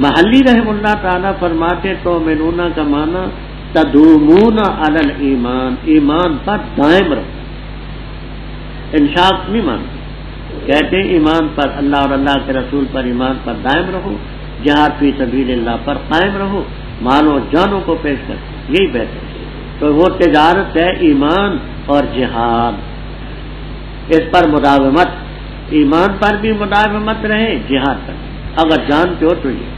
محلی رحم اللہ تعالیٰ فرماتے تؤمنون کا معنی تدومون علی الایمان، ایمان پر دائم رہو، انشاء نہیں مانتے، کہتے ایمان پر، اللہ اور اللہ کے رسول پر ایمان پر دائم رہو، جہاد فی سبیل اللہ پر قائم رہو، مالوں اور جانوں کو پیش کر، یہی بہتر ہے۔ تو وہ تجارت ہے ایمان اور جہاد، اس پر مداومت، ایمان پر بھی مداومت رہے، جہاد پر اگر جانتے ہو تو یہ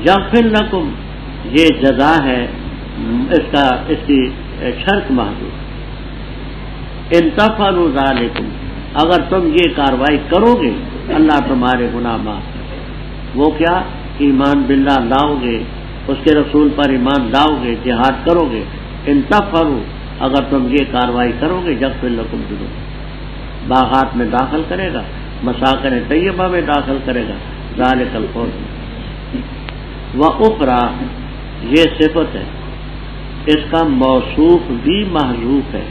یغفر لکم، یہ جزا ہے، اس کی شرط محدود، ان تفعلوا ذالکم، اگر تم یہ کاروائی کرو گے اللہ تمہارے گناہ معاف کرے۔ وہ کیا؟ ایمان باللہ لاؤ گے، اس کے رسول پر ایمان لاؤ گے، جہاد کرو گے، ان تفعلوا، اگر تم یہ کاروائی کرو گے، یغفر لکم ذنوب، باغات میں داخل کرے گا، مساکن طیبہ میں داخل کرے گا، ذالک الفوز۔ وَأُخْرَى، یہ صفت ہے، اس کا موصوف بھی محذوف ہے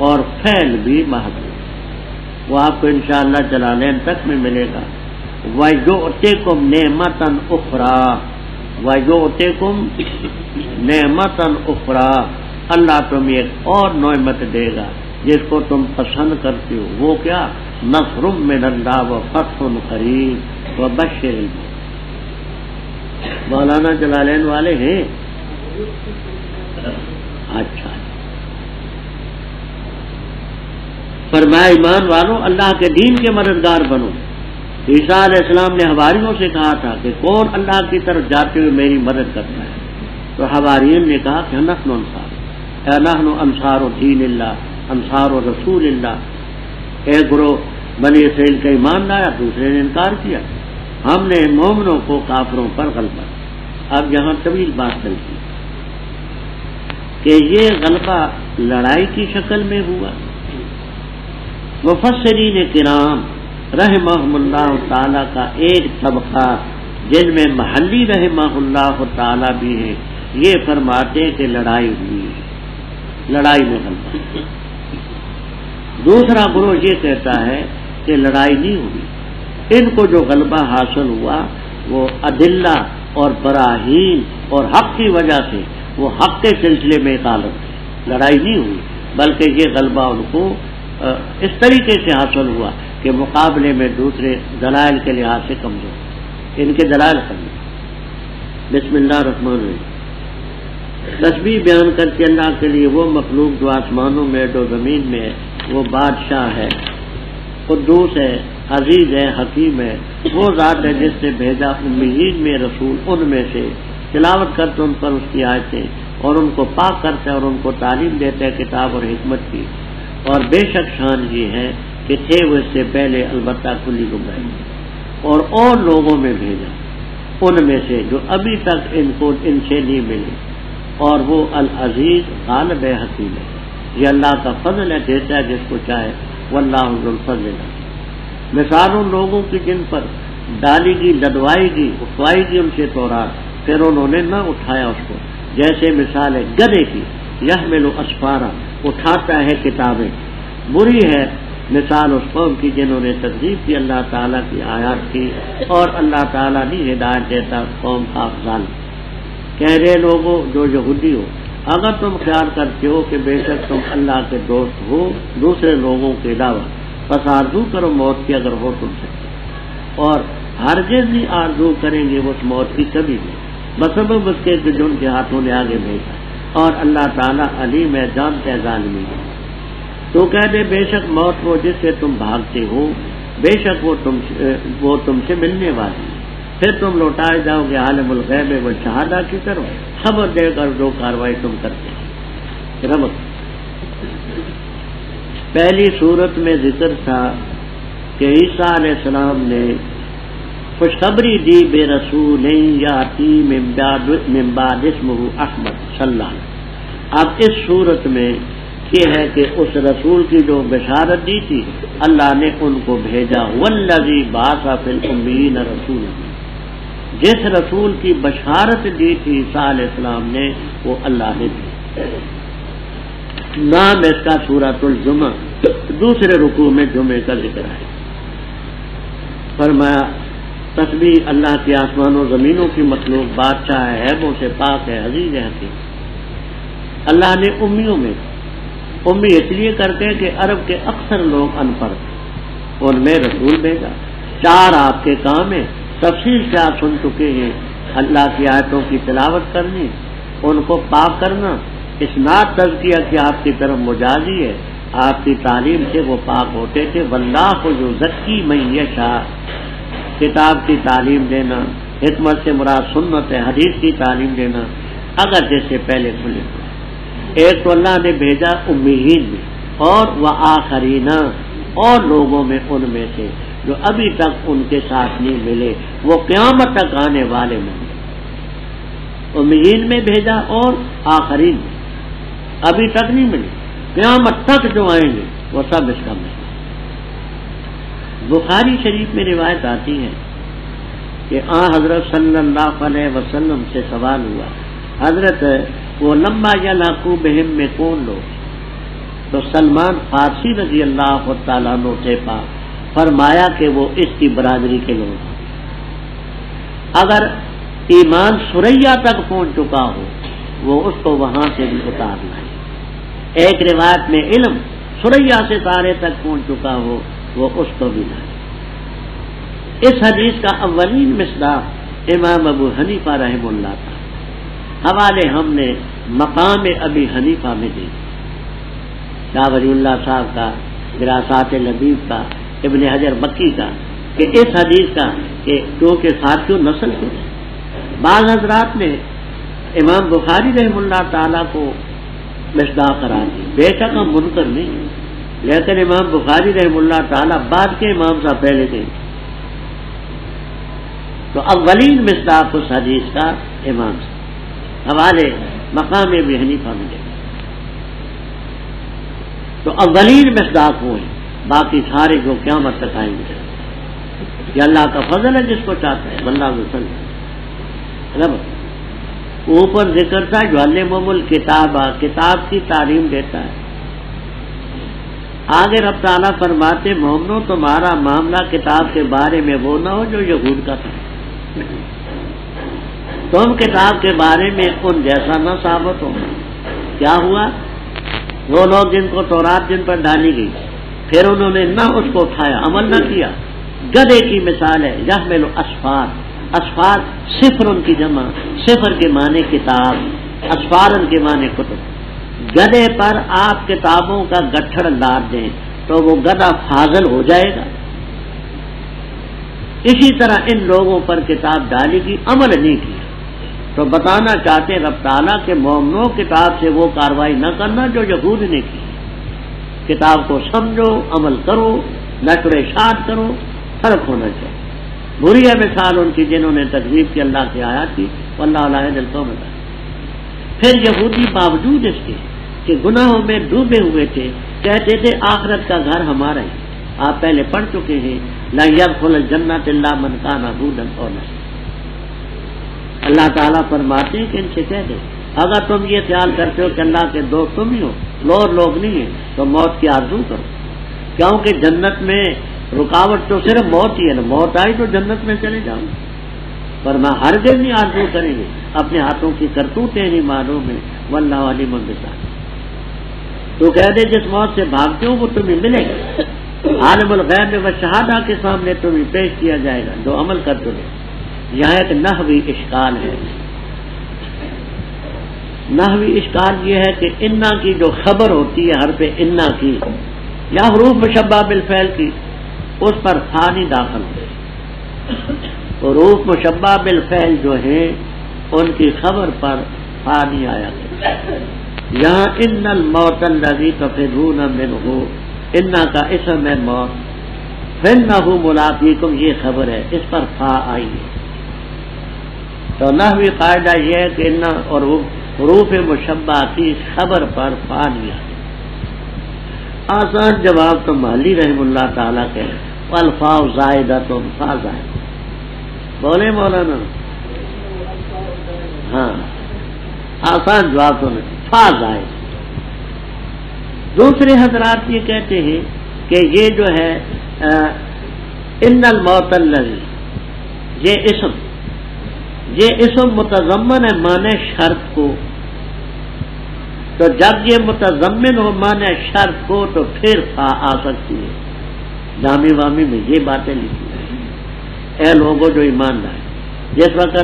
اور فعل بھی محذوف، وہ آپ کو انشاءاللہ جلالین تک میں ملے گا۔ وَيُؤْتِكُمْ نِعْمَةً أُخْرَى، وَيُؤْتِكُمْ نِعْمَةً أُخْرَى، اللہ تمہیں ایک اور نعمت دے گا جس کو تم پسند کرتے ہو، وہ کیا؟ نصر من اللہ وفتح قریب وبشر المؤمنین۔ مولانا جلالین والے ہیں؟ اچھا، فرمایا ایمان والوں اللہ کے دین کے مددگار بنو۔ عیسیٰ علیہ السلام نے حواریوں سے کہا تھا کہ کون اللہ کی طرف جاتے ہوئے میری مدد کرتا ہے، تو حواریین نے کہا کہ نحن انصار، اے نحن انصار دین اللہ، انصار رسول اللہ۔ ایک گروہ بنی اسرائیل کا ایمان لایا، دوسرے نے انکار کیا، ہم نے مومنوں کو کافروں پر غلبہ۔ اب یہاں طویل بات چلتی کہ یہ غلبہ لڑائی کی شکل میں ہوا۔ مفسرین کرام رحمہم اللہ تعالیٰ کا ایک طبقہ، جن میں محلی رحمہ اللہ تعالیٰ بھی ہیں، یہ فرماتے کہ لڑائی ہوئی، لڑائی میں غلبہ۔ دوسرا گروہ یہ کہتا ہے کہ لڑائی نہیں ہوئی، ان کو جو غلبہ حاصل ہوا وہ ادلہ اور براہین اور حق کی وجہ سے، وہ حق کے سلسلے میں غالب تھے، لڑائی نہیں ہوئی، بلکہ یہ غلبہ ان کو اس طریقے سے حاصل ہوا کہ مقابلے میں دوسرے دلائل کے لحاظ سے کمزور، ان کے دلائل کمزور۔ بسم اللہ الرحمن الرحیم۔ تسبیح بیان کر کے اللہ کے لیے وہ مخلوق جو آسمانوں میں جو زمین میں ہے، وہ بادشاہ ہے، قدوس ہے، عزیز ہے، حکیم ہے، وہ ذات ہے جس نے بھیجا امیین میں رسول، ان میں سے تلاوت کرتے ان پر اس کی آیتیں اور ان کو پاک کرتا ہے اور ان کو تعلیم دیتا ہے کتاب اور حکمت کی، اور بے شک شان یہ ہے کہ تھے وہ اس سے پہلے البتہ کلی گمراہی اور لوگوں میں بھیجا ان میں سے جو ابھی تک ان کو ان سے نہیں ملے، اور وہ العزیز غالب ہے، حکیم ہے۔ یہ اللہ کا فضل ہے، دیتا ہے جس کو چاہے، واللہ ذو الفضل العظیم۔ مثال ان لوگوں کی جن پر ڈالی گی، لدوائی گی، اٹھوائی گی ان سے تورات، پھر انہوں نے نہ اٹھایا اس کو، جیسے مثال ہے گدھے کی، یحمل اسفارا، اٹھاتا ہے کتابیں۔ بری ہے مثال اس قوم کی جنہوں نے تکذیب کی اللہ تعالیٰ کی آیات کی، اور اللہ تعالیٰ نہیں ہدایت دیتا قوم کا افضال۔ کہہ رہے لوگوں جو یہودی ہو، اگر تم خیال کرتے ہو کہ بے شک تم اللہ کے دوست ہو دوسرے لوگوں کے علاوہ، پس آرزو کرو موت کی اگر ہو تم سے، اور ہرگز نہیں آرزو کریں گے اس موت کی کبھی بھی، بسبب اس کے جو ان کے ہاتھوں نے آگے بھیجا، اور اللہ تعالیٰ علیم ہے، جانتا ہے ظالمین۔ تو کہہ دے بے شک موت وہ جس سے تم بھاگتے ہو، بے شک وہ تم سے ملنے والی ہے، پھر تم لوٹائے جاؤ گے عالم الغیب والشہادہ کی طرف، خبر دے کر جو کاروائی تم کرتے ہیں۔ ربط پہلی صورت میں ذکر تھا کہ عیسیٰ علیہ السلام نے خوشخبری دی بے رسول یاتی من بعد اسمہ احمد صلی اللہ علیہ وسلم۔ اب اس صورت میں یہ ہے کہ اس رسول کی جو بشارت دی تھی اللہ نے ان کو بھیجا، والذی بعث فی الامیین رسولا، جس رسول کی بشارت دی تھی عیسیٰ علیہ السلام نے وہ اللہ نے دی۔ نام اس کا سورۃ الجمعہ، دوسرے رکوع میں جمعے کا ذکر ہے۔ فرمایا تسبیح اللہ کی آسمان و زمینوں کی مخلوق، بادشاہ ہے، عیبوں سے پاک ہے، عزیز ہے، حکیم۔ اللہ نے امیوں میں، امی اس لیے کرتے ہیں کہ عرب کے اکثر لوگ ان پڑھ، ان میں رسول بھیجا۔ چار آپ کے کام ہیں، تفصیل سے آپ سن چکے ہیں، اللہ کی آیتوں کی تلاوت کرنی، ان کو پاک کرنا، اسناد تزکیہ کہ آپ کی طرف مجازی ہے، آپ کی تعلیم سے وہ پاک ہوتے تھے۔ واللہ یزکی من یشاء، کتاب کی تعلیم دینا، حکمت سے مراد سنت ہے، حدیث کی تعلیم دینا، اگر جیسے پہلے کھلے۔ ایک تو اللہ نے بھیجا امیین میں، اور وآخرین، اور لوگوں میں ان میں سے جو ابھی تک ان کے ساتھ نہیں ملے، وہ قیامت تک آنے والے میں، امیین میں بھیجا اور آخرین میں، ابھی تک نہیں ملے، قیامت تک جو آئیں گے وہ سب اس کا ملے۔ بخاری شریف میں روایت آتی ہے کہ حضرت صلی اللہ علیہ وسلم سے سوال ہوا، حضرت وہ لمبا یلحقوا بہم میں کون لوگ؟ تو سلمان فارسی رضی اللہ تعالیٰ عنہ سے پاک فرمایا کہ وہ اس کی برادری کے لوگ ہیں۔ اگر ایمان سریا تک پہنچ چکا ہو وہ اس کو وہاں سے بھی اتارنا ہے۔ ایک روایت میں علم سریا سے تارے تک پہنچ چکا ہو وہ اس کو بھی لائے۔ اس حدیث کا اولین مصداق امام ابو حنیفہ رحمہ اللہ تھا، حوالے ہم نے مقام ابی حنیفہ میں دی، شاہ ولی اللہ صاحب کا، دراسات لبیب کا، ابن حجر مکی کا، کہ اس حدیث کا کہ کیونکہ ساتھیوں نسل کے بعض حضرات نے امام بخاری رحمہ اللہ تعالیٰ کو مصداق قرار دی، بے شک ہم منکر نہیں، لیکن امام بخاری رحمہ اللہ تعالیٰ بعد کے امام صاحب پہلے تھے، تو اولین مصداق اس حدیث کا امام سے، حوالے مقام ابی حنیفہ میں دے، تو اولین مصداق وہ ہیں، باقی سارے جو قیامت تک آئیں گے۔ یہ اللہ کا فضل ہے جس کو چاہتا ہے، واللہ ذو الفضل۔ اوپر ذکر تھا یعلمہم الکتاب، کتاب کی تعلیم دیتا ہے۔ آگے رب تعالیٰ فرماتے مومنو تمہارا معاملہ کتاب کے بارے میں وہ نہ ہو جو یہود کا تھا، تم کتاب کے بارے میں ان جیسا نہ ثابت ہو۔ کیا ہوا؟ وہ لوگ جن کو تورات جن پر ڈالی گئی پھر انہوں نے نہ اس کو اٹھایا، عمل نہ کیا۔ گدھے کی مثال ہے یحمل اسفار، اسفار صفر ان کی جمع، صفر کے معنی کتاب، اسفارن کے معنی کتب۔ گدھے پر آپ کتابوں کا گٹھڑ لاد دیں تو وہ گدھا فاضل ہو جائے گا۔ اسی طرح ان لوگوں پر کتاب ڈالی گی، عمل نہیں کیا، تو بتانا چاہتے رب تعالیٰ کے مومنوں کتاب سے وہ کاروائی نہ کرنا جو یہود نے کی۔ کتاب کو سمجھو، عمل کرو، نشر اشاعت کرو، فرق ہونا چاہیے۔ بری ہے مثال ان کی جنہوں نے تکذیب کی اللہ کی آیات کی، واللہ لا یہدی القوم الظالمین۔ پھر یہودی باوجود اس کے کہ گناہوں میں ڈوبے ہوئے تھے کہتے تھے آخرت کا گھر ہمارا ہے۔ آپ پہلے پڑھ چکے ہیں لا يدخل الجنۃ الا من کان هودا او نصارا۔ اللہ تعالیٰ فرماتے ہیں کہ ان سے کہہ دیں اگر تم یہ خیال کرتے ہو کہ اللہ کے دوست تم ہی ہو، اور لوگ نہیں ہیں، تو موت کی آرزو کرو، کیونکہ جنت میں رکاوٹ تو صرف موت ہی ہے نا، موت آئی تو جنت میں چلے جاؤ۔ فرما ہرگز نہیں آرزو کریں گے، اپنے ہاتھوں کی کرتوتیں نہیں معلوم ہے، واللہ علیم بالذات۔ تو کہہ دے جس موت سے بھاگتے ہو وہ تمہیں ملے گا، عالم الغیب و شہادہ کے سامنے تمہیں پیش کیا جائے گا جو عمل کر دو۔ یہاں ایک نحوی اشکال ہے۔ نحوی اشکال یہ ہے کہ انا کی جو خبر ہوتی ہے حرف انا کی یا حروف مشبہ بالفعل کی، اس پر فا نہیں داخل ہوتے۔ حروف مشبہ بالفعل جو ہیں ان کی خبر پر فا نہیں آیا کرتا۔ یہاں ان الموت الذی تفرون منہ، انا کا اسم ہے موت، فإنہ ملاقیکم یہ خبر ہے، اس پر فا آئی ہے۔ تو نحوی قاعدہ یہ ہے کہ انا اور حروف مشبہ کی خبر پر فا نہیں آئی۔ آسان جواب تو مالی رحم اللہ تعالیٰ کے والفاء زائدۃ، فا زائد بولے مولانا، ہاں آسان جواب تو نہیں، فا زائد۔ دوسرے حضرات یہ کہتے ہیں کہ یہ جو ہے ان الموت الذی، یہ اسم متضمن ہے معنی شرط کو، تو جب یہ متضمن ہو معنی شرط کو تو پھر فا آ سکتی ہے۔ جامی وامی میں یہ باتیں لکھی ہیں۔ اے لوگوں جو ایمان لائے، جس وقت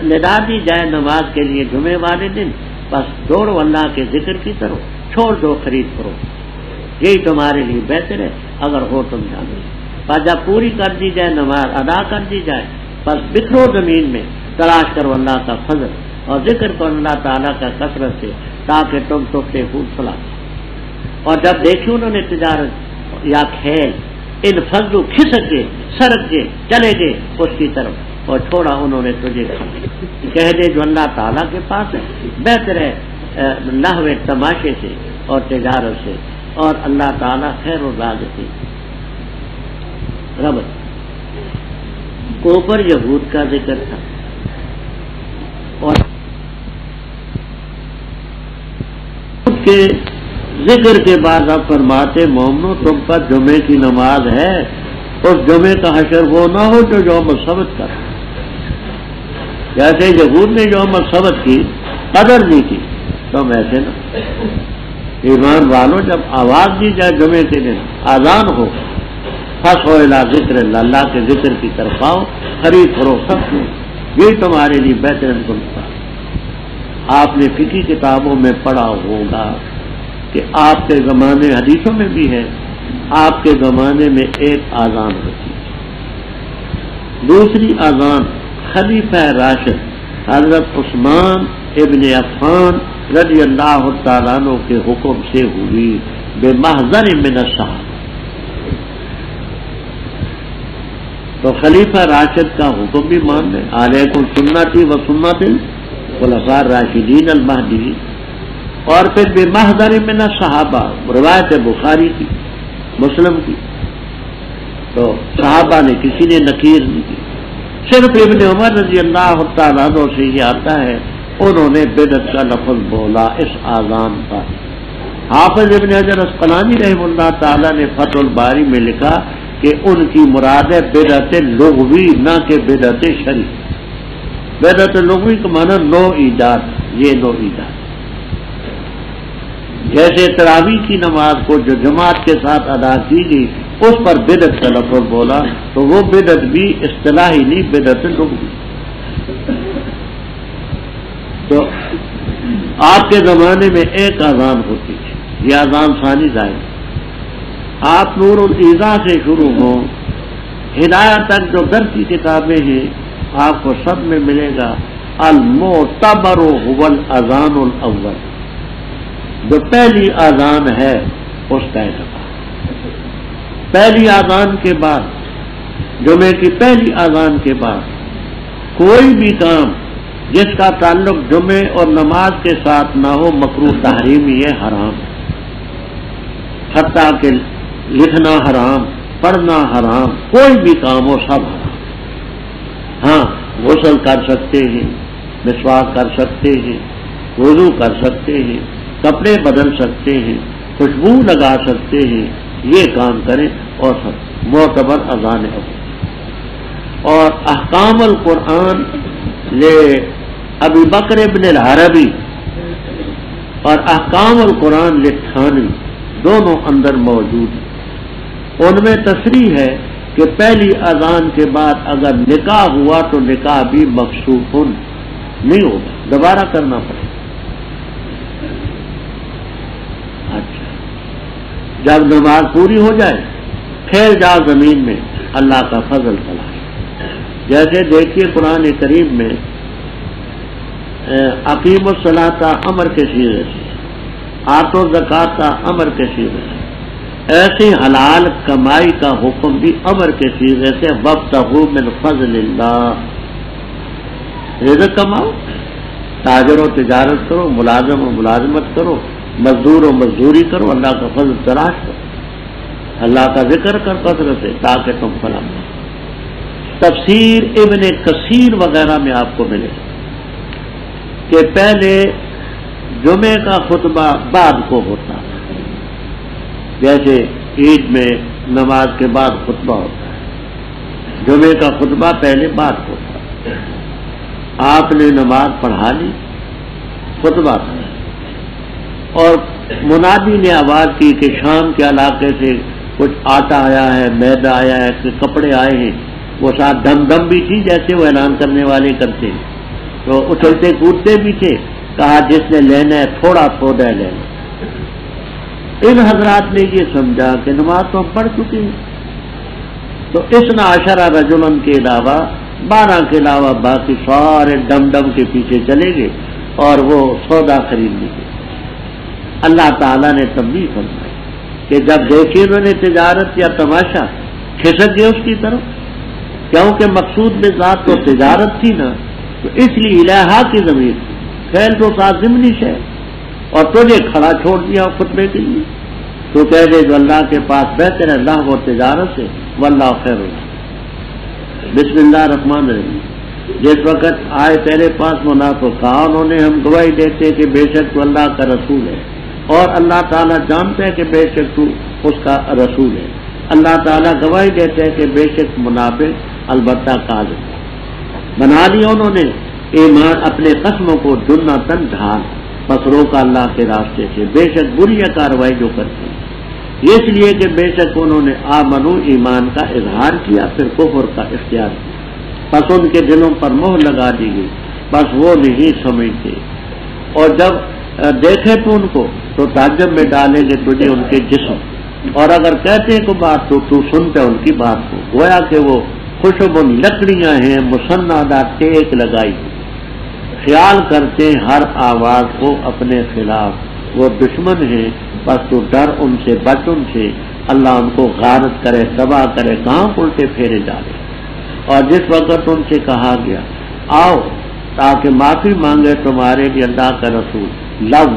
ندا دی جائے نماز کے لیے جمعے والے دن، بس دوڑو اللہ کے ذکر کی طرف، چھوڑ دو خرید کرو، یہی تمہارے لیے بہتر ہے اگر ہو تم جانے۔ پر جب پوری کر دی جائے نماز ادا کر دی جائے، بس بکھرو زمین میں، تلاش کرو اللہ کا فضل اور ذکر کرو اللہ تعالیٰ کا کثرت سے، تاکہ تم سکتے خوب سلا۔ اور جب دیکھی انہوں نے تجارت یا کھیل، ان فضلو کھسک کے سرک کے چلے گئے اس کی طرف، اور چھوڑا انہوں نے تجھے، کہہ دے جو اللہ تعالیٰ کے پاس ہے بہتر ہے لہو تماشے سے اور تجارت سے، اور اللہ تعالیٰ خیر الرازقین۔ رب اوپر یہود کا ذکر تھا، اور کے ذکر کے بعد اب فرماتے مومنو تم پر جمعے کی نماز ہے، اس جمعے کا حشر وہ نہ ہو جو یوم السبت کا، جیسے یہود نے یوم السبت کی قدر نہیں کی، تم ایسے نہ۔ ایمان والو جب آواز دی جائے جمعے کے دن، اذان ہو، فصحوا الی ذکر اللہ کے ذکر کی طرف آؤ، خرید فروخت میں، یہ تمہارے لیے بہترین سنتا۔ آپ نے فقہی کتابوں میں پڑھا ہوگا کہ آپ کے زمانے، حدیثوں میں بھی ہے، آپ کے زمانے میں ایک اذان ہوتی ہے، دوسری اذان خلیفہ راشد حضرت عثمان ابن عفان رضی اللہ تعالیٰ عنہ کے حکم سے ہوئی، بے محضر من الصحابہ۔ تو خلیفہ راشد کا حکم بھی مان لیں، علیکم سنتی و سنت الخلفاء الراشدین المہدیین، اور پھر بے محضر من الصحابہ، روایت بخاری کی، مسلم کی، تو صحابہ نے کسی نے نکیر نہیں کی۔ صرف ابن عمر رضی اللہ تعالیٰ عنہ سے یہ آتا ہے انہوں نے بدعت کا لفظ بولا اس آذان پر۔ حافظ ابن حجر اسقلانی رحمہ اللہ تعالیٰ نے فتح الباری میں لکھا کہ ان کی مراد ہے بدعت لغوی، نہ کہ بدعت شرعی۔ بدعت لغوی کا معنی نو ایجاد، یہ نو ایجاد۔ جیسے تراویح کی نماز کو جو جماعت کے ساتھ ادا کی گئی اس پر بدعت کا لفظ بولا تو وہ بدعت بھی اصطلاحی نہیں، بدعت لغوی۔ تو آپ کے زمانے میں ایک اذان ہوتی تھی، یہ اذان ثانی ظاہر۔ آپ نور الایضاح سے شروع ہوں ہدایت تک جو درس کی کتابیں ہیں آپ کو سب میں ملے گا المعتبر هو الاذان الاول، جو پہلی اذان ہے اس کا اعتبار۔ پہلی اذان کے بعد، جمعے کی پہلی اذان کے بعد کوئی بھی کام جس کا تعلق جمعے اور نماز کے ساتھ نہ ہو مکروہ تحریمی ہے، حرام، حتیٰ کہ لکھنا حرام، پڑھنا حرام، کوئی بھی کام ہو سب حرام۔ ہاں غسل کر سکتے ہیں، مسواک کر سکتے ہیں، وضو کر سکتے ہیں، کپڑے بدل سکتے ہیں، خوشبو لگا سکتے ہیں، یہ کام کریں اور سب معتبر اذان ہے۔ اور احکام القرآن لے ابی بکر ابن العربی اور احکام القرآن لتھانی دونوں اندر موجود ہیں۔ ان میں تصریح ہے کہ پہلی اذان کے بعد اگر نکاح ہوا تو نکاح بھی مقصوف نہیں ہوگا، دوبارہ کرنا پڑے گا۔ اچھا، جب نماز پوری ہو جائے پھر جا زمین میں اللہ کا فضل تلاش۔ جیسے دیکھیے قرآن کریم میں اقیم الصلاۃ امر کے صیغے سے، آتو زکوٰۃ امر کے صیغے سے، ایسی حلال کمائی کا حکم بھی امر کے صیغے سے وابتغوا من فضل اللہ، رزق کماؤ، تاجر و تجارت کرو، ملازم و ملازمت کرو، مزدور و مزدوری کرو، اللہ کا فضل تلاش کرو، اللہ کا ذکر کر کثرت سے تاکہ تم فلاح۔ تفسیر ابن کثیر وغیرہ میں آپ کو ملے کہ پہلے جمعے کا خطبہ بعد کو ہوتا ہے، جیسے عید میں نماز کے بعد خطبہ ہوتا ہے، جمعے کا خطبہ پہلے بعد ہوتا ہے۔ آپ نے نماز پڑھا لی، خطبہ پڑھا اور منادی نے آواز کی کہ شام کے علاقے سے کچھ آٹا آیا ہے، میدا آیا ہے، کہ کپڑے آئے ہیں، وہ ساتھ دم دم بھی تھی جیسے وہ اعلان کرنے والے کرتے، تو اچھلتے کودتے بھی تھے، کہا جس نے لینا ہے تھوڑا سودا لینا۔ ان حضرات نے یہ سمجھا کہ نماز تو ہم پڑھ چکے ہیں، تو اس عشرہ رجلن کے علاوہ 12 کے علاوہ باقی سارے ڈم ڈم کے پیچھے چلے گئے اور وہ سودا خرید لی گئی۔ اللہ تعالیٰ نے تنبیہ فرمائی کہ جب دیکھے انہوں نے تجارت یا تماشا کھسک گئے اس کی طرف، کیونکہ مقصود میں ذات تو تجارت تھی نا، تو اس لیے الہا کی ضمیر خیل تو ساتھ ضمنی ہے، اور تجھے کھڑا چھوڑ دیا خطبے کے لیے، تو کہہ دے جو اللہ کے پاس بہتر ہے اللہ وہ تجارت سے، واللہ خیر اللہ۔ بسم اللہ الرحمن الرحیم، جس وقت آئے تیرے پاس منافق کہا انہوں نے ہم گواہی دیتے کہ بے شک تو اللہ کا رسول ہے، اور اللہ تعالیٰ جانتا ہے کہ بے شک تو اس کا رسول ہے۔ اللہ تعالیٰ گواہی دیتے ہیں کہ بے شک منافق البتہ کاذب بنا لیا انہوں نے ایمان اپنے قسموں کو جنتاً ڈھال، بس روکا اللہ کے راستے سے، بے شک بری کاروائی جو کرتے ہیں، اس لیے کہ بے شک انہوں نے آمنو ایمان کا اظہار کیا پھر کفر کا اختیار کیا، بس ان کے دلوں پر مہر لگا دی گئی، بس وہ نہیں سمجھتے، اور جب دیکھے تو ان کو تو تعجب میں ڈالیں گے تجھے ان کے جسم، اور اگر کہتے کو بات تو سنتے ان کی بات کو، گویا کہ وہ خوشبن لکڑیاں ہیں مسندہ ٹیک لگائی، خیال کرتے ہر آواز کو اپنے خلاف، وہ دشمن ہیں، بس تو ڈر ان سے، بچ ان سے، اللہ ان کو غارت کرے، تباہ کرے، کہاں الٹے پھیرے ڈالے۔ اور جس وقت ان سے کہا گیا آؤ تاکہ معافی مانگے تمہارے لیے اللہ کا رسول،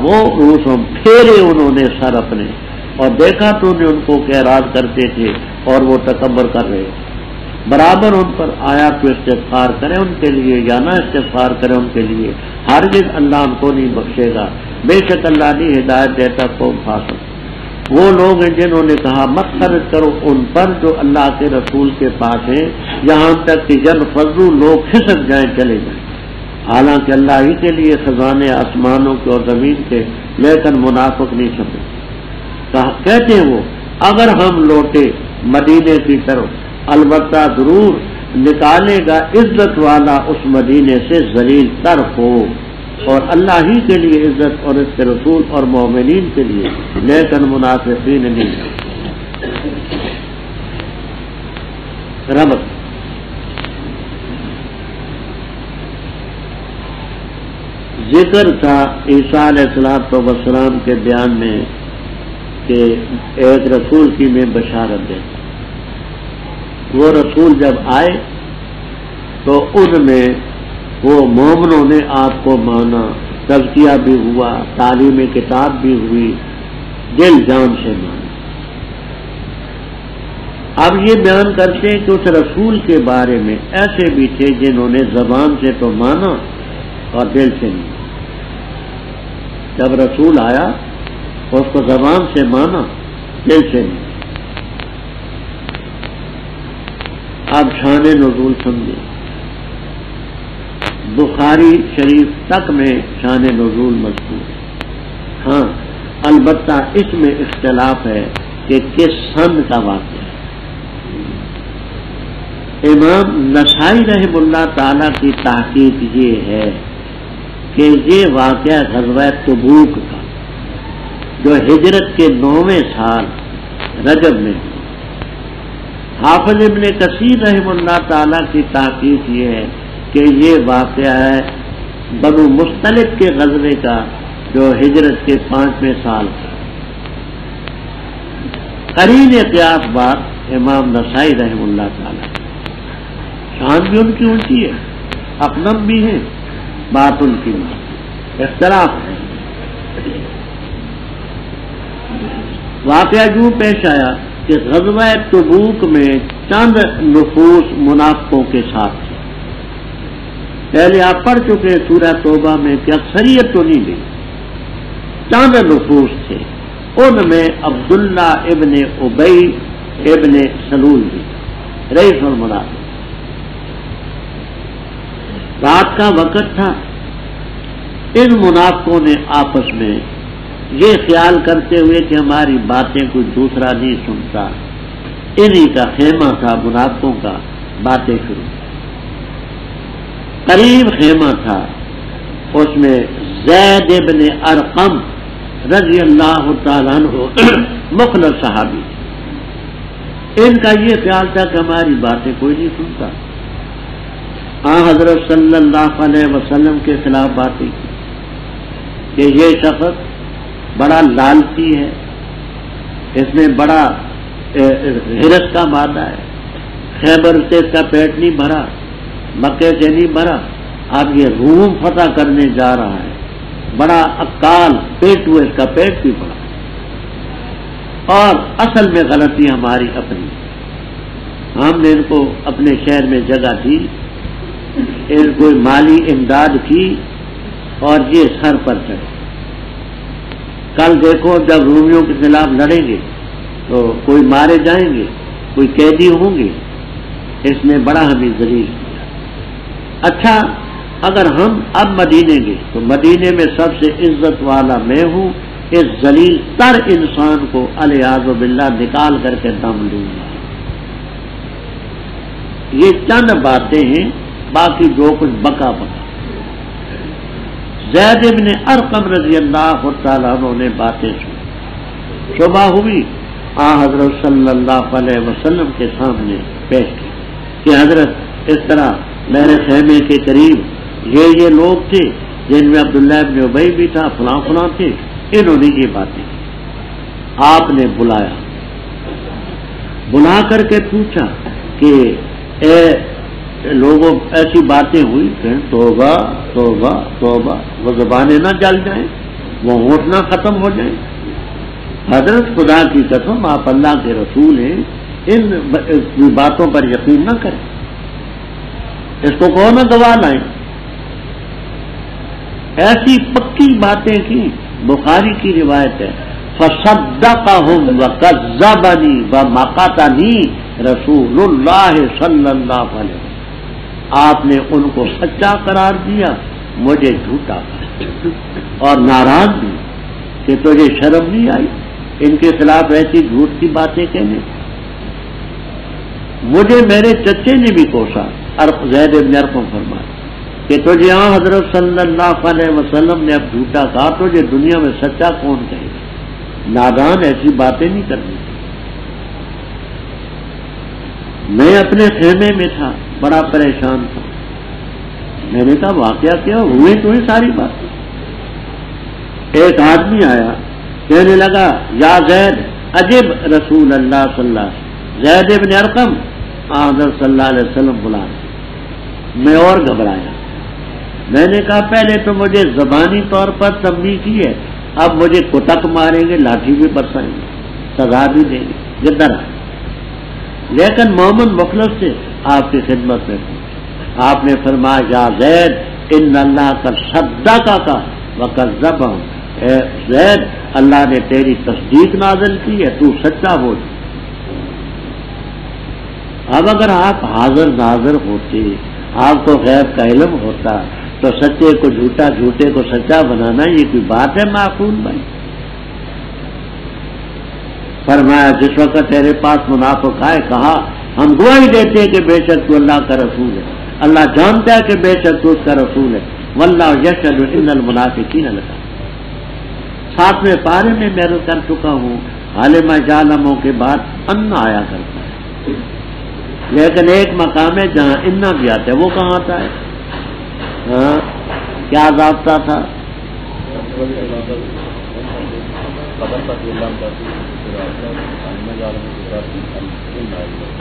وہ روسم پھیرے انہوں نے سر اپنے، اور دیکھا تو نے ان کو کہ اعراض کرتے تھے اور وہ تکبر کر رہے، برابر ان پر آیا تو استغفار کریں ان کے لیے یا نہ استغفار کریں ان کے لیے، ہرگز اللہ ان کو نہیں بخشے گا، بے شک اللہ نہیں ہدایت دیتا قوم فاسق۔ وہ لوگ ہیں جنہوں نے کہا مت خرچ کرو ان پر جو اللہ کے رسول کے پاس ہیں، یہاں تک کہ ینفضوا لوگ کھسک جائیں چلے جائیں، حالانکہ اللہ ہی کے لیے خزانے آسمانوں کے اور زمین کے، لیکن منافق نہیں سمجھتے۔ کہتے ہیں وہ اگر ہم لوٹے مدینے کی طرف البتہ ضرور نکالے گا عزت والا اس مدینے سے ذلیل تر ہو، اور اللہ ہی کے لیے عزت اور اس کے رسول اور مومنین کے لیے، لیکن منافقین نہیں۔ ربط ذکر تھا عیسیٰ علیہ السلام کے بیان میں کہ ایک رسول کی میں بشارت دیتا، وہ رسول جب آئے تو ان میں وہ مومنوں نے آپ کو مانا، تزکیہ بھی ہوا، تعلیم کتاب بھی ہوئی، دل جان سے مانا۔ اب یہ بیان کرتے ہیں کہ اس رسول کے بارے میں ایسے بھی تھے جنہوں نے زبان سے تو مانا اور دل سے نہیں۔ جب رسول آیا اس کو زبان سے مانا، دل سے نہیں۔ اب شان نزول سمجھے، بخاری شریف تک میں شان نزول مذکور ہے، ہاں البتہ اس میں اختلاف ہے کہ کس سن کا واقعہ ہے۔ امام نسائی رحم اللہ تعالی کی تحقیق یہ ہے کہ یہ واقعہ غزوہ تبوک کا جو ہجرت کے 9ویں سال رجب میں، حافظ ابن کثیر رحم اللہ تعالی کی تحقیق یہ ہے کہ یہ واقعہ ہے بنو مستلق کے غزوے کا جو ہجرت کے 5ویں سال کا۔ قرین قیاس بات امام نسائی رحم اللہ تعالی، شان بھی ان کی اونچی ہے، اپنم بھی ہے، بات ان کی اختلاف ہے۔ واقعہ یوں پیش آیا کہ غزوہ تبوک میں چند نفوس منافقوں کے ساتھ تھے۔ پہلے آپ پڑھ چکے سورہ توبہ میں کہ اکثریت تو نہیں گئی، چند نفوس تھے، ان میں عبداللہ ابن ابی ابن سلول بھی رئیس المنافق۔ رات کا وقت تھا، ان منافقوں نے آپس میں یہ خیال کرتے ہوئے کہ ہماری باتیں کوئی دوسرا نہیں سنتا، انہی کا خیمہ تھا منافقوں کا، باتیں شروع، قریب خیمہ تھا، اس میں زید ابن ارقم رضی اللہ تعالیٰ عنہ مخلص صحابی، ان کا یہ خیال تھا کہ ہماری باتیں کوئی نہیں سنتا۔ حضرت صلی اللہ علیہ وسلم کے خلاف باتیں کی کہ یہ شخص بڑا لالچی ہے، اس میں بڑا ہرس کا مادہ ہے، خیبر سے اس کا پیٹ نہیں بھرا، مکے سے نہیں بھرا، اب یہ روم فتح کرنے جا رہا ہے، بڑا اکال پیٹ ہوئے، اس کا پیٹ بھی بڑا، اور اصل میں غلطی ہماری اپنی، ہم نے ان کو اپنے شہر میں جگہ دی، ان کو مالی امداد کی، اور یہ سر پر چڑھے۔ کل دیکھو جب رومیوں کے خلاف لڑیں گے تو کوئی مارے جائیں گے، کوئی قیدی ہوں گے، اس نے بڑا ہمیں ذلیل کیا۔ اچھا اگر ہم اب مدینے گئے تو مدینے میں سب سے عزت والا میں ہوں، اس ذلیل تر انسان کو الیاذ باللہ نکال کر کے دم لوں گا۔ یہ چند باتیں ہیں، باقی جو کچھ بکا بکا۔ زید ابن ارقم رضی اللہ تعالیٰ عنہ نے باتیں سنی، صبح ہوئی، حضرت صلی اللہ علیہ وسلم کے سامنے پیش کی کہ حضرت اس طرح میرے خیمے کے قریب یہ لوگ تھے جن میں عبداللہ ابن ابی بھی تھا، فلاں فلاں تھے، انہوں نے یہ باتیں کی۔ آپ نے بلایا، بلا کر کے پوچھا کہ اے لوگوں ایسی باتیں ہوئی کہ توبہ توبہ توبہ، وہ زبانیں نہ جل جائیں، وہ ہونٹ نہ ختم ہو جائیں۔ حضرت خدا کی قسم آپ اللہ کے رسول ہیں، ان باتوں پر یقین نہ کریں. اس کو کون گواہ لائیں؟ ایسی پکی باتیں کی. بخاری کی روایت ہے فصدقہم وکذبنی ومقتنی رسول اللہ صلی اللہ علیہ وسلم. آپ نے ان کو سچا قرار دیا، مجھے جھوٹا اور ناراض بھی کہ تجھے شرم نہیں آئی ان کے خلاف ایسی جھوٹ کی باتیں کہنے. مجھے میرے چچے نے بھی کوسا، زید بن ارقم فرمایا کہ تجھے یہاں حضرت صلی اللہ علیہ وسلم نے اب جھوٹا کہا، تجھے دنیا میں سچا کون کہے گا؟ نادان ایسی باتیں نہیں کرنی. میں اپنے خیمے میں تھا، بڑا پریشان تھا. میں نے کہا واقعہ کیا ہوئے تو ہی ساری بات. ایک آدمی آیا کہنے لگا یا زید عجب رسول اللہ صلی اللہ علیہ وسلم. زید ابن ارقم حضرت صلی اللہ علیہ وسلم بلا رہے. میں اور گھبرایا. میں نے کہا پہلے تو مجھے زبانی طور پر تنبیہ کی ہے، اب مجھے کتک ماریں گے، لاٹھی بھی برسائیں گے، سزا بھی دیں گے. جدھر لیکن مومن مخلص سے آپ کی خدمت میں آپ نے فرمایا یا زید ان اللہ کا صدقک وکذبہ. اے زید اللہ نے تیری تصدیق نازل کی ہے، تو سچا بول. اب اگر آپ حاضر ناظر ہوتے، آپ کو غیب کا علم ہوتا تو سچے کو جھوٹا، جھوٹے کو سچا بنانا یہ کوئی بات ہے معقول بھائی؟ فرمایا جس وقت تیرے پاس منافق آئے کہا ہم گواہی دیتے ہیں کہ بے شک تو اللہ کا رسول ہے، اللہ جانتا ہے کہ بے شک تو اس کا رسول ہے، واللہ یشہد ان المنافقین لکاذبون. 7ویں پارے میں میں کر چکا ہوں عالم جالموں کے بعد ان آیا کرتا ہے، لیکن ایک مقام ہے جہاں انا بھی آتا ہے. وہ کہاں آتا ہے؟ ہاں کیا ضابطہ تھا؟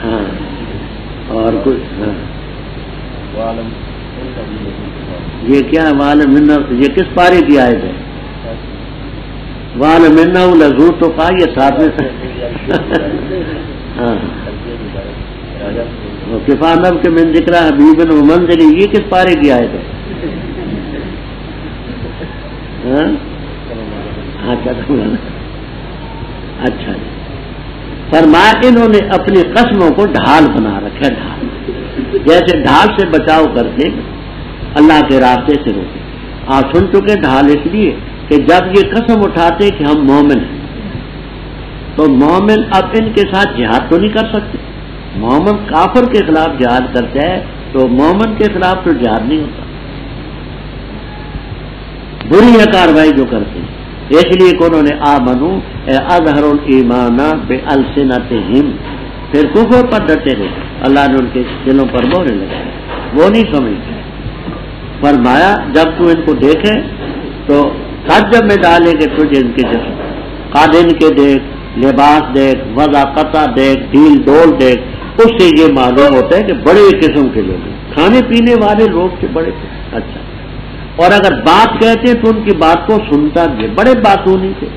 ہاں اور کچھ یہ کیا والم، یہ کس پارے کی آیت ہے؟ والم لذو تو کا یہ ساتھ میں. ہاں کفانب کے من ذکر حبیب منزلی، یہ کس پارے کی آیت ہے؟ اچھا جی. فرمایا انہوں نے اپنی قسموں کو ڈھال بنا رکھا. ڈھال جیسے ڈھال سے بچاؤ کرتے اللہ کے راستے سے روکے. آپ سن چکے ڈھال اس لیے کہ جب یہ قسم اٹھاتے کہ ہم مومن ہیں تو مومن اب ان کے ساتھ جہاد تو نہیں کر سکتے. مومن کافر کے خلاف جہاد کرتا ہے تو مومن کے خلاف تو جہاد نہیں ہوتا. بری ہے کاروائی جو کرتے ہیں. اس لیے کہ انہوں نے آمنو اظہر الایمان بالسنتہم، پھر کفر پر ڈٹے رہے. اللہ نے ان کے دلوں پر مہرے لگائے، وہ نہیں سمجھتے. فرمایا جب تو ان کو دیکھے تو جب میں ڈالے کہ تجھے ان کے جسم قد ان کے دیکھ، لباس دیکھ، وضاقتہ دیکھ، ڈھیل ڈول دیکھ، اس سے یہ معلوم ہوتا ہے کہ بڑے قسم کے لوگ ہیں، کھانے پینے والے لوگ کے بڑے. اچھا اور اگر بات کہتے تو ان کی بات کو سنتا بھی، بڑے باتونی تھے،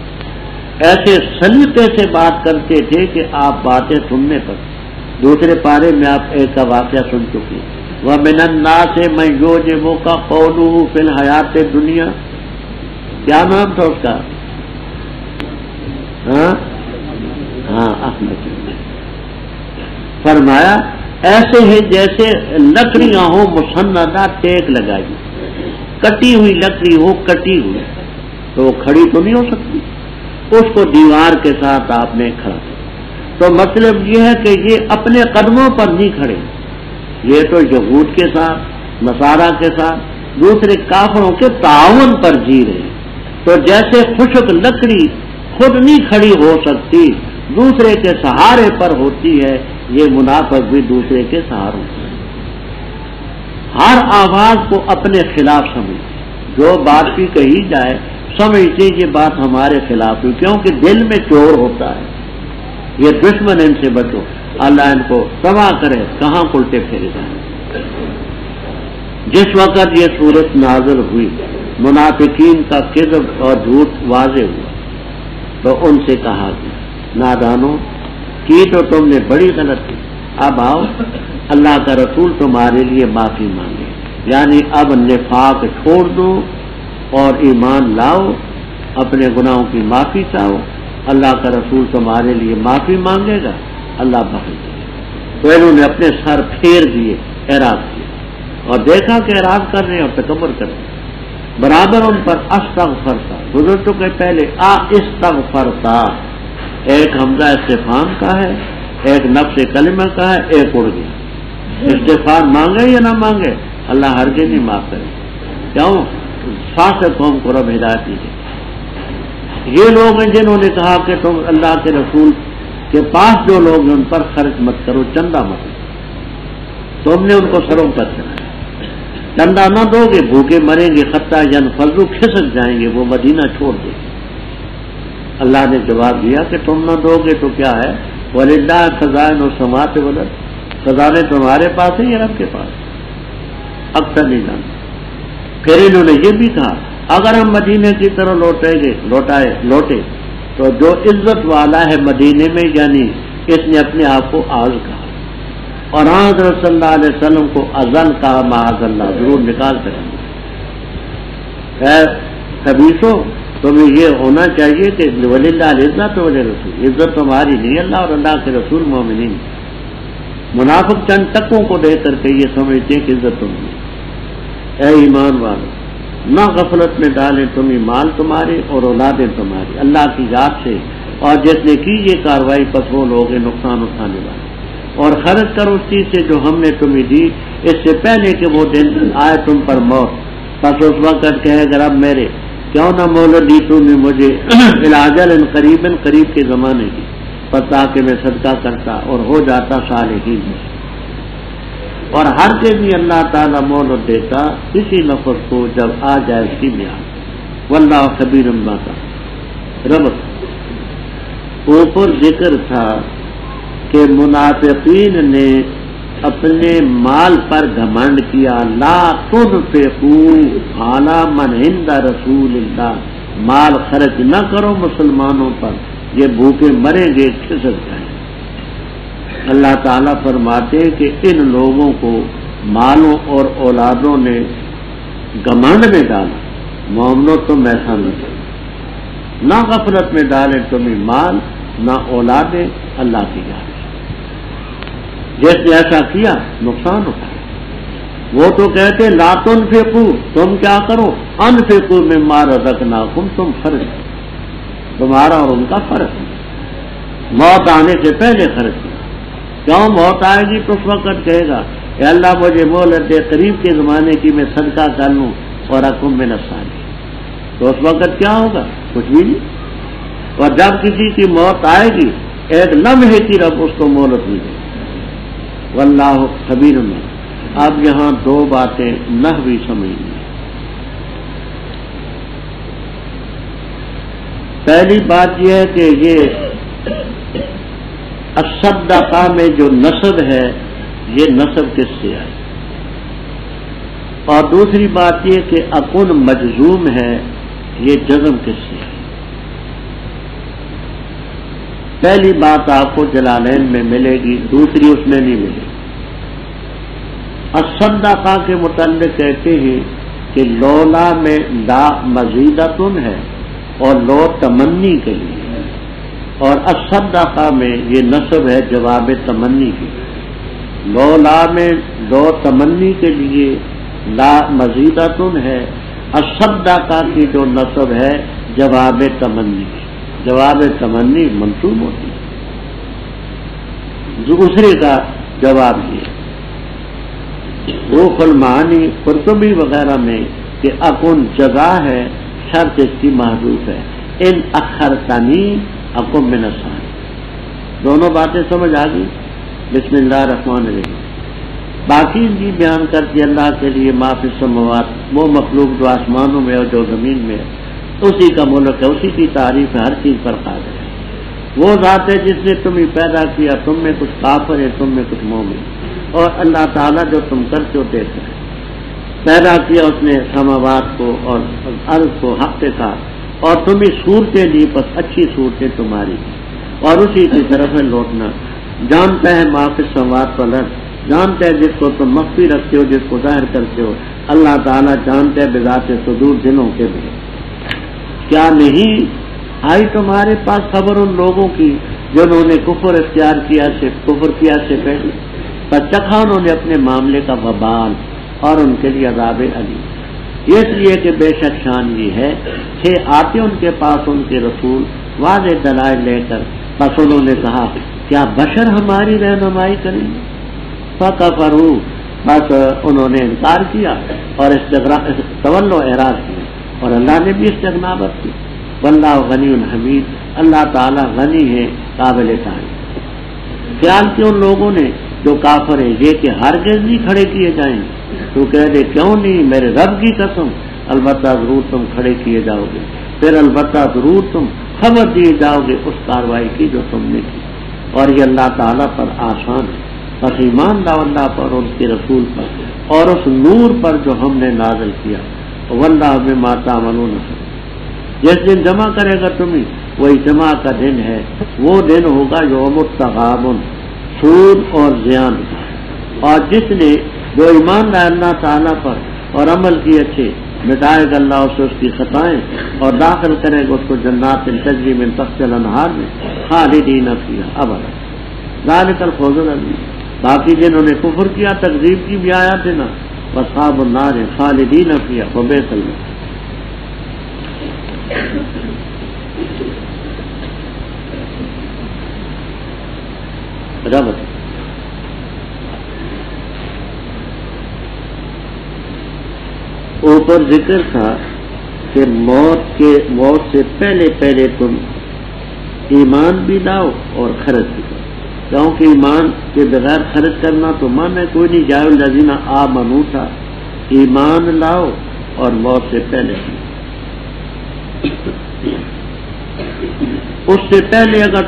ایسے سلیقے سے بات کرتے تھے کہ آپ باتیں سننے پر. دوسرے پارے میں آپ ایک کا واقعہ سن چکی. وَمِنَ النَّاسِ مَن يُعْجِبُكَ قَوْلُهُ فِي الْحَيَاةِ الدُّنْيَا، کیا نام تھا اس کا؟ ہاں احمد. فرمایا ایسے ہی جیسے لکڑیاں ہوں مسندہ ٹیک لگائی، کٹی ہوئی لکڑی ہو کٹی ہوئی تو وہ کھڑی تو نہیں ہو سکتی، اس کو دیوار کے ساتھ آپ نے کھڑا. تو مطلب یہ ہے کہ یہ اپنے قدموں پر نہیں کھڑے، یہ تو یہود کے ساتھ، نصارہ کے ساتھ، دوسرے کافروں کے تعاون پر جی رہے. تو جیسے خشک لکڑی خود نہیں کھڑی ہو سکتی، دوسرے کے سہارے پر ہوتی ہے، یہ منافق بھی دوسرے کے سہاروں پر. ہر آواز کو اپنے خلاف سمجھتے، جو بات بھی کہی جائے سمجھتے یہ بات ہمارے خلاف ہے، کیونکہ دل میں چور ہوتا ہے. یہ دشمن ان سے بچو، اللہ ان کو تباہ کرے، کہاں الٹے پھیرے جائیں. جس وقت یہ صورت نازل ہوئی منافقین کا کذب اور جھوٹ واضح ہوا تو ان سے کہا کہ نادانوں کی تو تم نے بڑی غلطی. اب آؤ اللہ کا رسول تمہارے لیے معافی مانگے، یعنی اب نفاق چھوڑ دو اور ایمان لاؤ، اپنے گناہوں کی معافی چاہو. اللہ کا رسول تمہارے لیے معافی مانگے گا، اللہ بخش دے گا. تو انہوں نے اپنے سر پھیر دیے، اعراض کیا اور دیکھا کہ اعراض کر رہے ہیں اور تکبر کر رہے ہیں. برابر ان پر استغفرتا گزر چکے پہلے، استغفرتا ایک حمزہ استفہام کا ہے، ایک نفس کلمہ کا ہے، ایک اڑ گیا. استغفار مانگے یا نہ مانگے اللہ ہرگز نہیں معاف کرے. کیوں؟ فاسق قوم کو رب ہدایت دیجیے. یہ لوگ ہیں جنہوں نے کہا کہ تم اللہ کے رسول کے پاس جو لوگ ہیں ان پر خرچ مت کرو، چندہ مت کرو. تم نے ان کو سروں تک چڑھایا، چندہ نہ دو گے بھوکے مریں گے، خطہ ینفضوا کھسک جائیں گے، وہ مدینہ چھوڑ دیں گے. اللہ نے جواب دیا کہ تم نہ دو گے تو کیا ہے، وَلِلَّهِ خَزَائِنُ السَّمَاوَاتِ وَالْأَرْضِ، خزانے تمہارے پاس ہیں یا رب کے پاس؟ اکثر نہیں جانتے. پھر انہوں نے یہ بھی کہا اگر ہم مدینے کی طرح لوٹے تو جو عزت والا ہے مدینے میں، یعنی اس نے اپنے آپ کو آز کہا اور حضرت صلی اللہ علیہ وسلم کو ازل کہا، معاذ اللہ، ضرور نکال کریں گے. خیر خبیثو، تمہیں یہ ہونا چاہیے کہ وللہ العزت وللرسول، عزت تمہاری نہیں، اللہ اور اللہ کے رسول مومنین. منافق چند ٹکوں کو دے کر کے یہ سمجھتے ہیں کہ عزت تمہیں. اے ایمان والو، نہ غفلت میں ڈالیں تمہیں مال تمہارے اور اولادیں تمہاری اللہ کی یاد سے، اور جس نے کی یہ کاروائی پس وہ لوگ نقصان اٹھانے والے. اور خرچ کرو اس چیز سے جو ہم نے تمہیں دی، اس سے پہلے کہ وہ دن آئے تم پر موت. پس اس وقت کہے اگر اب میرے کیوں نہ مہلت دی تم نے مجھے الاجل قریب کے زمانے کی، پر تاکہ میں صدقہ کرتا اور ہو جاتا صالحین میں. اور ہر کے بھی اللہ تعالیٰ مہلت دیتا کسی نفس کو جب آ جائے اس کی میعاد. واللہ خبیر بما تعملون. رب اوپر ذکر تھا کہ منافقین نے اپنے مال پر گھمنڈ کیا. لا تنفقوا علی من عند رسول اللہ، مال خرچ نہ کرو مسلمانوں پر، یہ بھوکے مریں گے، کھسک جائیں. اللہ تعالیٰ فرماتے کہ ان لوگوں کو مالوں اور اولادوں نے گھمنڈ میں ڈالا. مومنو تم ایسا نہ کرو، نہ غفلت میں ڈالیں تمہیں مال نہ اولادیں اللہ کی یاد. جس نے ایسا کیا نقصان ہوتا ہے. وہ تو کہتے لا تنفقوا، تم کیا کرو، انفقوا مما رزقناکم، تم خرچ کرو، تمہارا اور ان کا فرق ہے. موت آنے سے پہلے خرچ کرو. کیوں؟ موت آئے گی تو اس وقت کہے گا اے اللہ مجھے مہلت دے، قریب کے زمانے کی میں صدقہ کر لوں اور اکم من الصالحین. تو اس وقت کیا ہوگا؟ کچھ بھی نہیں. اور جب کسی کی موت آئے گی ایک لمحے کی رب اس کو مہلت نہیں دے. واللہ خبیر. اب یہاں دو باتیں نحوی سمجھنی. پہلی بات یہ ہے کہ یہ الصدقہ میں جو نسب ہے یہ نسب کس سے آئی، اور دوسری بات یہ کہ اکن مجزوم ہے یہ جزم کس سے آئی. پہلی بات آپ کو جلالین میں ملے گی، دوسری اس میں نہیں ملے گی. الصدقہ کے متعلق کہتے ہیں کہ لولا میں لا مزیدتن ہے اور لو تمنی کے لیے، اور الصدقہ میں یہ نسب ہے جواب تمنی کی. لولا میں لو تمنی کے لیے لا مزیدتن ہے، الصدقہ کی جو نسب ہے جواب تمنی کی. جواب تمنی منصوب ہوتی ہے. دوسرے کا جواب یہ روح المعانی قرطبی وغیرہ میں کہ اکن جزا ہے، شرط اس کی محذوف ہے. ان اخرتنی اکن من الصالحین. دونوں باتیں سمجھ آ گئی. بسم اللہ الرحمن الرحیم. باقی جی بیان کرتی اللہ کے لیے معافی السماوات، وہ مخلوق جو آسمانوں میں اور جو زمین میں ہے، اسی کا ملک ہے، اسی کی تعریف ہے، ہر چیز پر قادر ہے. وہ ذات ہے جس نے تمہیں پیدا کیا، تم میں کچھ کافر ہے، تم میں کچھ مومن. اور اللہ تعالیٰ جو تم کرتے ہو دیکھ رہے. پیدا کیا اس نے سماوات کو اور ارض کو حق کے ساتھ، اور تمہیں صورتیں دی، بس اچھی صورتیں تمہاری. اور اسی کی طرف ہے لوٹنا. جانتا ہے ما فی السماوات والارض، جانتا ہے جس کو تم مخفی رکھتے ہو، جس کو ظاہر کرتے ہو. اللہ تعالیٰ جانتے ہیں بذات صدور دلوں کے بھی. کیا نہیں آئی تمہارے پاس خبر ان لوگوں کی جنہوں نے کفر اختیار کیا سے پہلے، پر چکھا انہوں نے اپنے معاملے کا وبال اور ان کے لیے عذاب علیم. اس لیے کہ بے شک شان یہ ہے کہ آتے ان کے پاس ان کے رسول واضح دلائل لے کر، بس انہوں نے کہا کیا بشر ہماری رہنمائی کریں گے؟ فکفروا، بس انہوں نے انکار کیا اور تولوا اعراض کیا، اور اللہ نے بھی استغنابت کی. واللہ غنی حمید، اللہ تعالیٰ غنی ہے، قابل تعریف. خیال کیا ان لوگوں نے جو کافر ہیں یہ کہ ہرگز نہیں کھڑے کیے جائیں. تو کہہ دے کیوں نہیں، میرے رب کی قسم البتہ ضرور تم کھڑے کیے جاؤ گے، پھر البتہ ضرور تم خبر دیے جاؤ گے اس کاروائی کی جو تم نے کی. اور یہ اللہ تعالیٰ پر آسان ہے. بس ایمان لاؤ اللہ پر اور اس کے رسول پر اور اس نور پر جو ہم نے نازل کیا. واللہ بما تعملون خبیر. جس دن جمع کرے گا تمہیں وہی جمع کا دن ہے، وہ دن ہوگا یوم التغابن، سود اور زیان کا. اور جس نے جو ایمان لائے اللہ تعالیٰ پر اور عمل کی اچھے، مٹائے گا اللہ اسے اس کی خطائیں اور داخل کرے گا اس کو جنات تجری من تحتها الانہار میں خالدین فیہا ابدا. ذالک الفوز العظیم. باقی جنہوں نے کفر کیا، تکذیب کی بھی آیاتنا، واصحاب النار خالدین فیہا وبئس المصیر. رب اوپر ذکر تھا کہ موت سے پہلے تم ایمان بھی لاؤ اور خرچ بھی کرو، کیونکہ ایمان کے بغیر خرچ کرنا تو من ہے کوئی نہیں. جاء الذین آمنوا تھا، ایمان لاؤ اور موت سے پہلے. اس سے پہلے اگر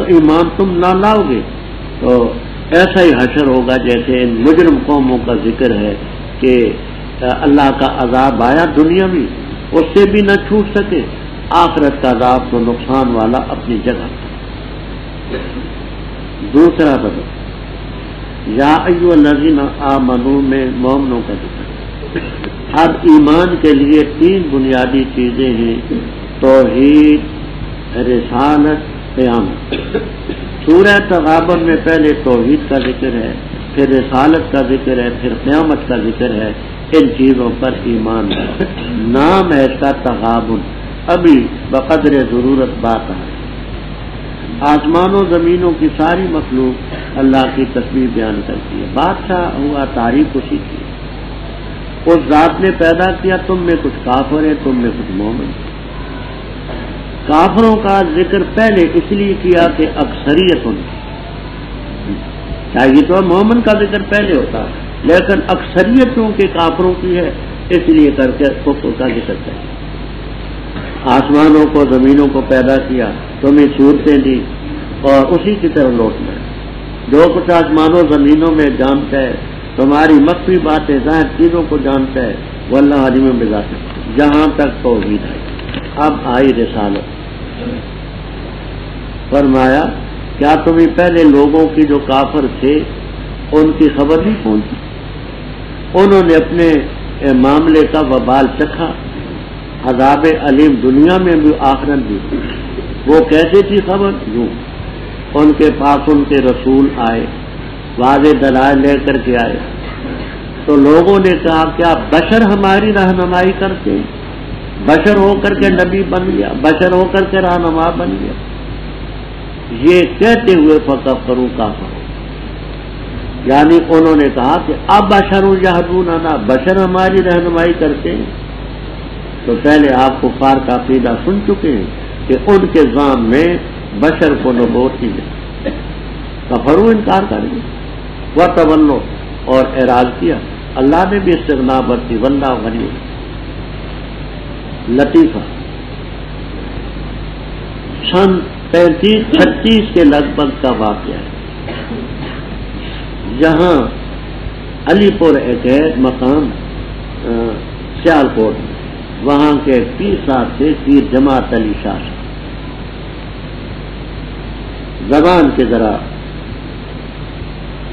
ایمان تم نہ لاؤ گے تو ایسا ہی حشر ہوگا جیسے ان مجرم قوموں کا ذکر ہے کہ اللہ کا عذاب آیا دنیا میں، اس سے بھی نہ چھوٹ سکے. آخرت کا عذاب تو نقصان والا اپنی جگہ. دوسرا بدل یا ایھا الذین آمنوا میں مومنوں کا ذکر. اب ایمان کے لیے 3 بنیادی چیزیں ہیں: توحید، رسالت، قیامت. سورہ تغابن میں پہلے توحید کا ذکر ہے، پھر رسالت کا ذکر ہے، پھر قیامت کا ذکر ہے. ان چیزوں پر ایمان ہے. نام ہے اس کا تغابن. ابھی بقدر ضرورت بات ہے. آسمانوں زمینوں کی ساری مخلوق اللہ کی تسبیح بیان کرتی ہے. بادشاہ ہوا تعریف اسی کی. اس ذات نے پیدا کیا، تم میں کچھ کافر ہیں، تم میں کچھ مومن. کافروں کا ذکر پہلے اس لیے کیا کہ اکثریت ان کی چاہیے تو مومن کا ذکر پہلے ہوتا، لیکن اکثریتوں کے کافروں کی ہے اس لیے کر کے کفر کا ذکر کریں. آسمانوں کو زمینوں کو پیدا کیا، تمہیں صورتیں دی اور اسی کی طرف لوٹنا ہے. جو کچھ آسمانوں زمینوں میں جانتا ہے، تمہاری مخفی باتیں ظاہر چیزوں کو جانتا ہے. واللہ علیم بذات. جہاں تک توحید ہے. اب آئی رسالت. فرمایا کیا تمہیں پہلے لوگوں کی جو کافر تھے ان کی خبر نہیں پہنچی؟ انہوں نے اپنے معاملے کا وبال چکھا، عذاب علیم دنیا میں بھی آخرت بھی. وہ کیسے تھی خبر؟ یوں ان کے پاس ان کے رسول آئے، واضح دلائل لے کر کے آئے تو لوگوں نے کہا کیا بشر ہماری رہنمائی کرتے ہیں؟ بشر ہو کر کے نبی بن گیا، بشر ہو کر کے رہنما بن گیا. یہ کہتے ہوئے فکفروا کافر، یعنی انہوں نے کہا کہ اب بشر یہدوننا، بشر ہماری رہنمائی کرتے ہیں. تو پہلے آپ کفار کا عقیدہ سن چکے ہیں کہ ان کے ذہن میں بشر کو نبوت ہی نہیں. کفروا انکار کر دیا، وتولوا اور اعراض کیا. اللہ نے بھی استغنا برتی. واللہ غنی. لطیفہ سن 35-36 کے لگ بھگ کا واقعہ ہے. یہاں علی پور ایک ہے مقام سیالکوٹ، وہاں کے پیر صاحب تھے، پیر جماعت علی شاہ. زبان کے ذرا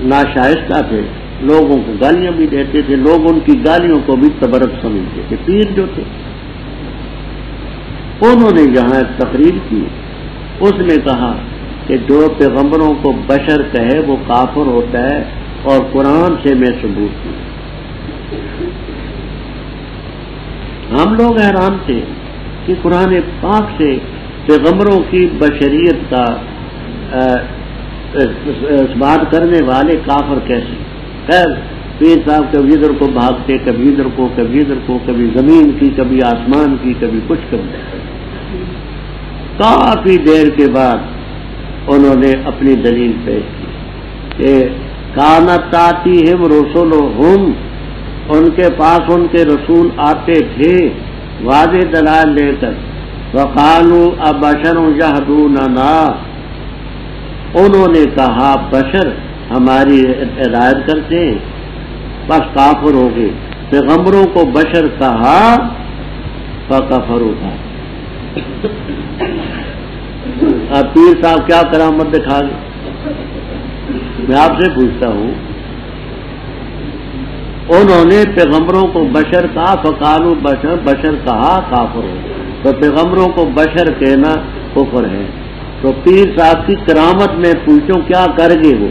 ناشائستہ تھے، لوگوں کو گالیاں بھی دیتے تھے، لوگ ان کی گالیوں کو بھی تبرک سمجھتے تھے، پیر جو تھے۔ انہوں نے یہاں تقریر کی، اس نے کہا کہ جو پیغمبروں کو بشر کہے وہ کافر ہوتا ہے، اور قرآن سے میں ثبوت کی۔ ہم لوگ حیران تھے کہ قرآن پاک سے پیغمبروں کی بشریت کا اس بات کرنے والے کافر کیسے؟ خیر پیر صاحب کبھی ادھر کو بھاگتے، کبھی ادھر کو، کبھی ادھر کو، کبھی زمین کی، کبھی آسمان کی، کبھی کچھ کبھی۔ کافی دیر کے بعد انہوں نے اپنی دلیل پیش کی کہ کانت آتیہم رسلہم، ان کے پاس ان کے رسول آتے تھے واضح دلائل لے کر، وقالوا ابشر یہدوننا، انہوں نے کہا بشر ہماری ہدایت کرتے ہیں، بس کافر ہو گئے۔ پیغمبروں کو بشر کہا فکفروا تھا۔ اب پیر صاحب کیا کرامت دکھا گئے؟ میں آپ سے پوچھتا ہوں، انہوں نے پیغمبروں کو بشر کہا، فقالوا بشر، بشر کہا کافر ہو، تو پیغمبروں کو بشر کہنا کفر ہے۔ تو پیر صاحب کی کرامت میں پوچھوں کیا کر گئے وہ؟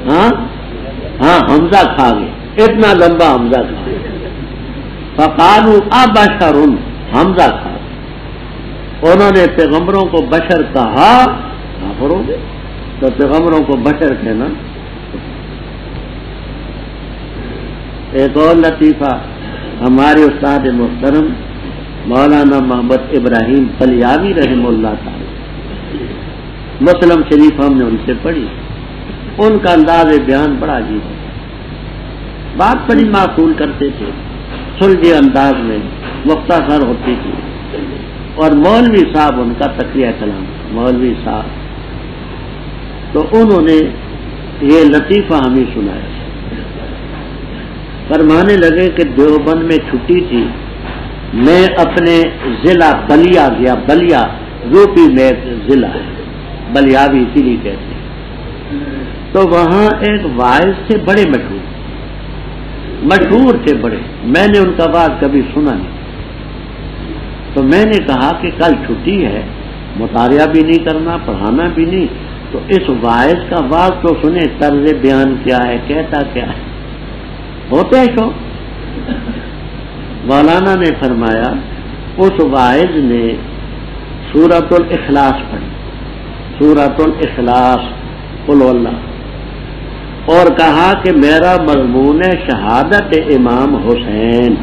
ہاں حمزہ کھا گئے، اتنا لمبا حمزہ کھا گئے، فقالوا ابشر، حمزہ کھا گئے۔ انہوں نے پیغمبروں کو بشر کہا، کافر ہو گئے، تو پیغمبروں کو بشر کہنا۔ ایک اور لطیفہ، ہمارے استاد محترم مولانا محمد ابراہیم پلیاوی رحمہ اللہ تعالی، مسلم شریف ہم نے ان سے پڑھی، ان کا انداز بیان بڑا عجیب ہے، بات بڑی معقول کرتے تھے، سلجھے انداز میں مختصر ہوتی تھی، اور مولوی صاحب ان کا تقریہ کلام، مولوی صاحب، تو انہوں نے یہ لطیفہ ہمیں سنایا، فرمانے لگے کہ دیوبند میں چھٹی تھی، میں اپنے ضلع بلیا گیا، بلیا یوپی میں ایک ضلع ہے، بلیاوی اسی لیے کہتے ہیں، تو وہاں ایک واعظ تھے بڑے مشہور تھے بڑے، میں نے ان کا بات کبھی سنا نہیں، تو میں نے کہا کہ کل چھٹی ہے، مطالعہ بھی نہیں کرنا، پڑھانا بھی نہیں، تو اس واعظ کا واعظ تو سنے، طرز بیان کیا ہے، کہتا کیا ہے، ہوتے ہیں شو۔ مولانا نے فرمایا اس واعظ نے سورۃ الاخلاص پڑھی، سورۃ الاخلاص، قل اللہ، اور کہا کہ میرا مضمون ہے شہادت امام حسین،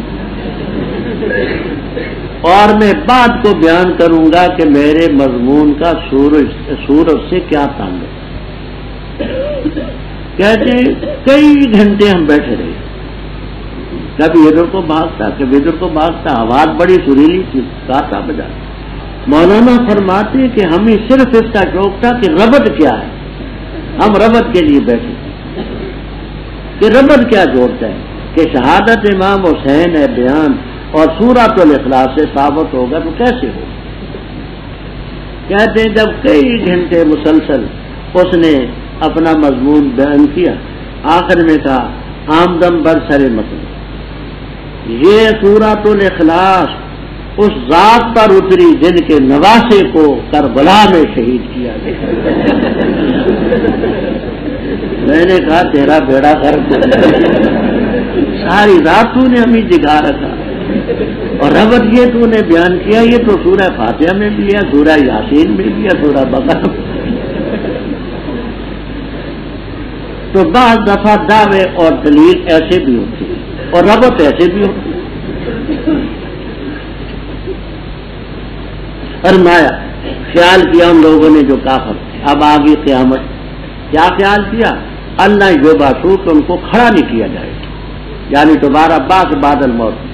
اور میں بات کو بیان کروں گا کہ میرے مضمون کا سورج سے کیا تعلق ہے۔ کہتے کئی گھنٹے ہم بیٹھے رہے، کبھی ادھر کو بھاگتا، کبھی ادھر کو بھاگتا، آواز بڑی سریلی تھی، گاتا بجا۔ مولانا فرماتے کہ ہمیں صرف اس کا شوق تھا کہ ربط کیا ہے، ہم ربط کے لیے بیٹھے کہ ربط کیا جوڑتا ہے کہ شہادت امام حسین ہے بیان، اور سورۃ الاخلاص سے ثابت ہوگا تو کیسے ہو؟ کہتے ہیں جب کئی گھنٹے مسلسل اس نے اپنا مضمون بیان کیا، آخر میں کہا آمدم بر سر مطلب، یہ سورۃ الاخلاص اس ذات پر اتری جن کے نواسے کو کربلا میں شہید کیا گیا۔ میں نے کہا تیرا بیڑا غرق، ساری رات تو نے ہمیں جگا رکھا، اور ربط یہ تو نے بیان کیا، یہ تو سورہ فاتحہ میں بھی ہے، سورہ یاسین میں بھی ہے، سورہ بقرہ میں۔ تو بعض دفعہ دعوے اور دلیل ایسے بھی ہوتی ہے اور ربط ایسے بھی ہوتی ہے۔ فرمایا خیال کیا ان لوگوں نے جو کافر، اب آگے قیامت، کیا خیال کیا؟ اللہ یبعثو، تو ان کو کھڑا نہیں کیا جائے، یعنی دوبارہ بعد بادل موت۔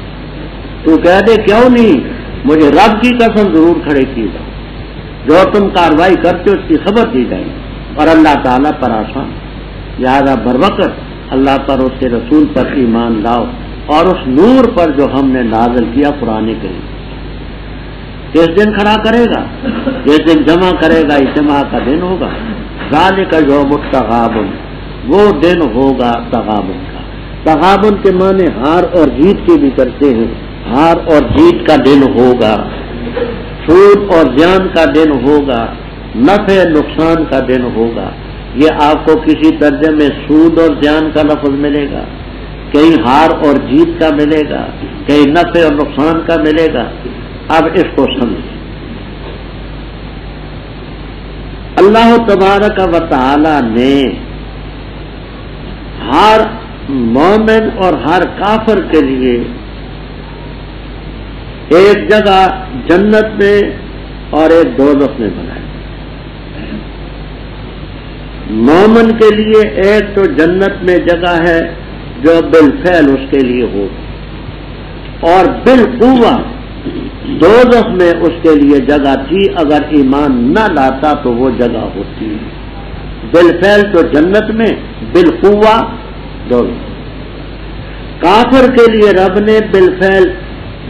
تو کہہ دے کیوں نہیں، مجھے رب کی قسم ضرور کھڑے کیے جاؤ، جو تم کاروائی کرتے ہو اس کی خبر دی جائے، اور اللہ تعالیٰ پر آسان، لہذا بروقت اللہ پر، اس کے رسول پر ایمان لاؤ، اور اس نور پر جو ہم نے نازل کیا قرآن کریم۔ کس دن کھڑا کرے گا؟ جس دن جمع کرے گا، اجتماع کا دن ہوگا. ذالک یوم التغابن، وہ دن ہوگا تغابن کا. تغابن کے معنی ہار اور جیت کے بھی کرتے ہیں. ہار اور جیت کا دن ہوگا، سود اور زیان کا دن ہوگا، نفع نقصان کا دن ہوگا. یہ آپ کو کسی ترجمے میں سود اور زیان کا لفظ ملے گا، کہیں ہار اور جیت کا ملے گا، کہیں نفع اور نقصان کا ملے گا. اب اس کو سمجھیں. اللہ تبارک و تعالی نے ہر مومن اور ہر کافر کے لیے ایک جگہ جنت میں اور ایک دوزخ میں بنائی. مومن کے لیے ایک تو جنت میں جگہ ہے جو بالفعل اس کے لیے ہو، اور بالقوہ دوزخ میں اس کے لیے جگہ تھی. اگر ایمان نہ لاتا تو وہ جگہ ہوتی. بالفعل تو جنت میں، بالقوہ دوزخ. کافر کے لیے رب نے بالفعل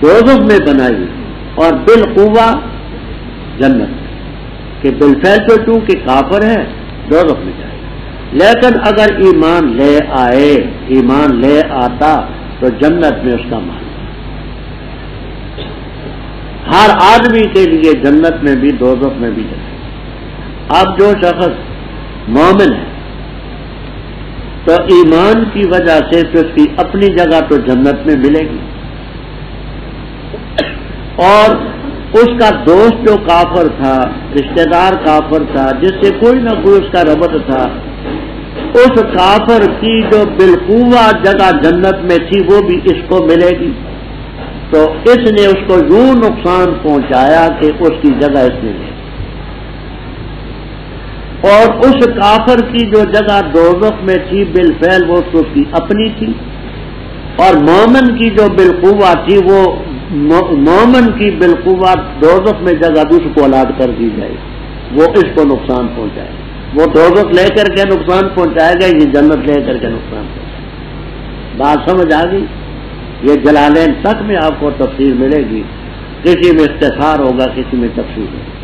دوزخ میں بنائی اور بالقوہ جنت میں، کہ بالفعل تو چونکہ کافر ہے دوزخ میں جائے. لیکن اگر ایمان لے آئے، ایمان لے آتا تو جنت میں اس کا مان. ہر آدمی کے لیے جنت میں بھی دوزخ میں بھی جگہ. اب جو شخص مومن ہے تو ایمان کی وجہ سے تو اس کی اپنی جگہ تو جنت میں ملے گی، اور اس کا دوست جو کافر تھا، رشتہ دار کافر تھا، جس سے کوئی نہ کوئی اس کا ربط تھا، اس کافر کی جو بالقوہ جگہ جنت میں تھی وہ بھی اس کو ملے گی. تو اس نے اس کو یوں نقصان پہنچایا کہ اس کی جگہ اس نے لے. اور اس کافر کی جو جگہ دوزخ میں تھی بالفعل وہ تو اس کی اپنی تھی، اور مومن کی جو بالقوہ تھی وہ مومن کی بالقوہ دوزخ میں جگہ دوسرے کو الاٹ کر دی جائے، وہ اس کو نقصان پہنچائے. وہ دوزخ لے کر کے نقصان پہنچائے گا، یہ جنت لے کر کے نقصان پہنچائے. بات سمجھ آ گئی؟ یہ جلالین تک میں آپ کو تفسیر ملے گی، کسی میں اختصار ہوگا، کسی میں تفسیر ہوگا.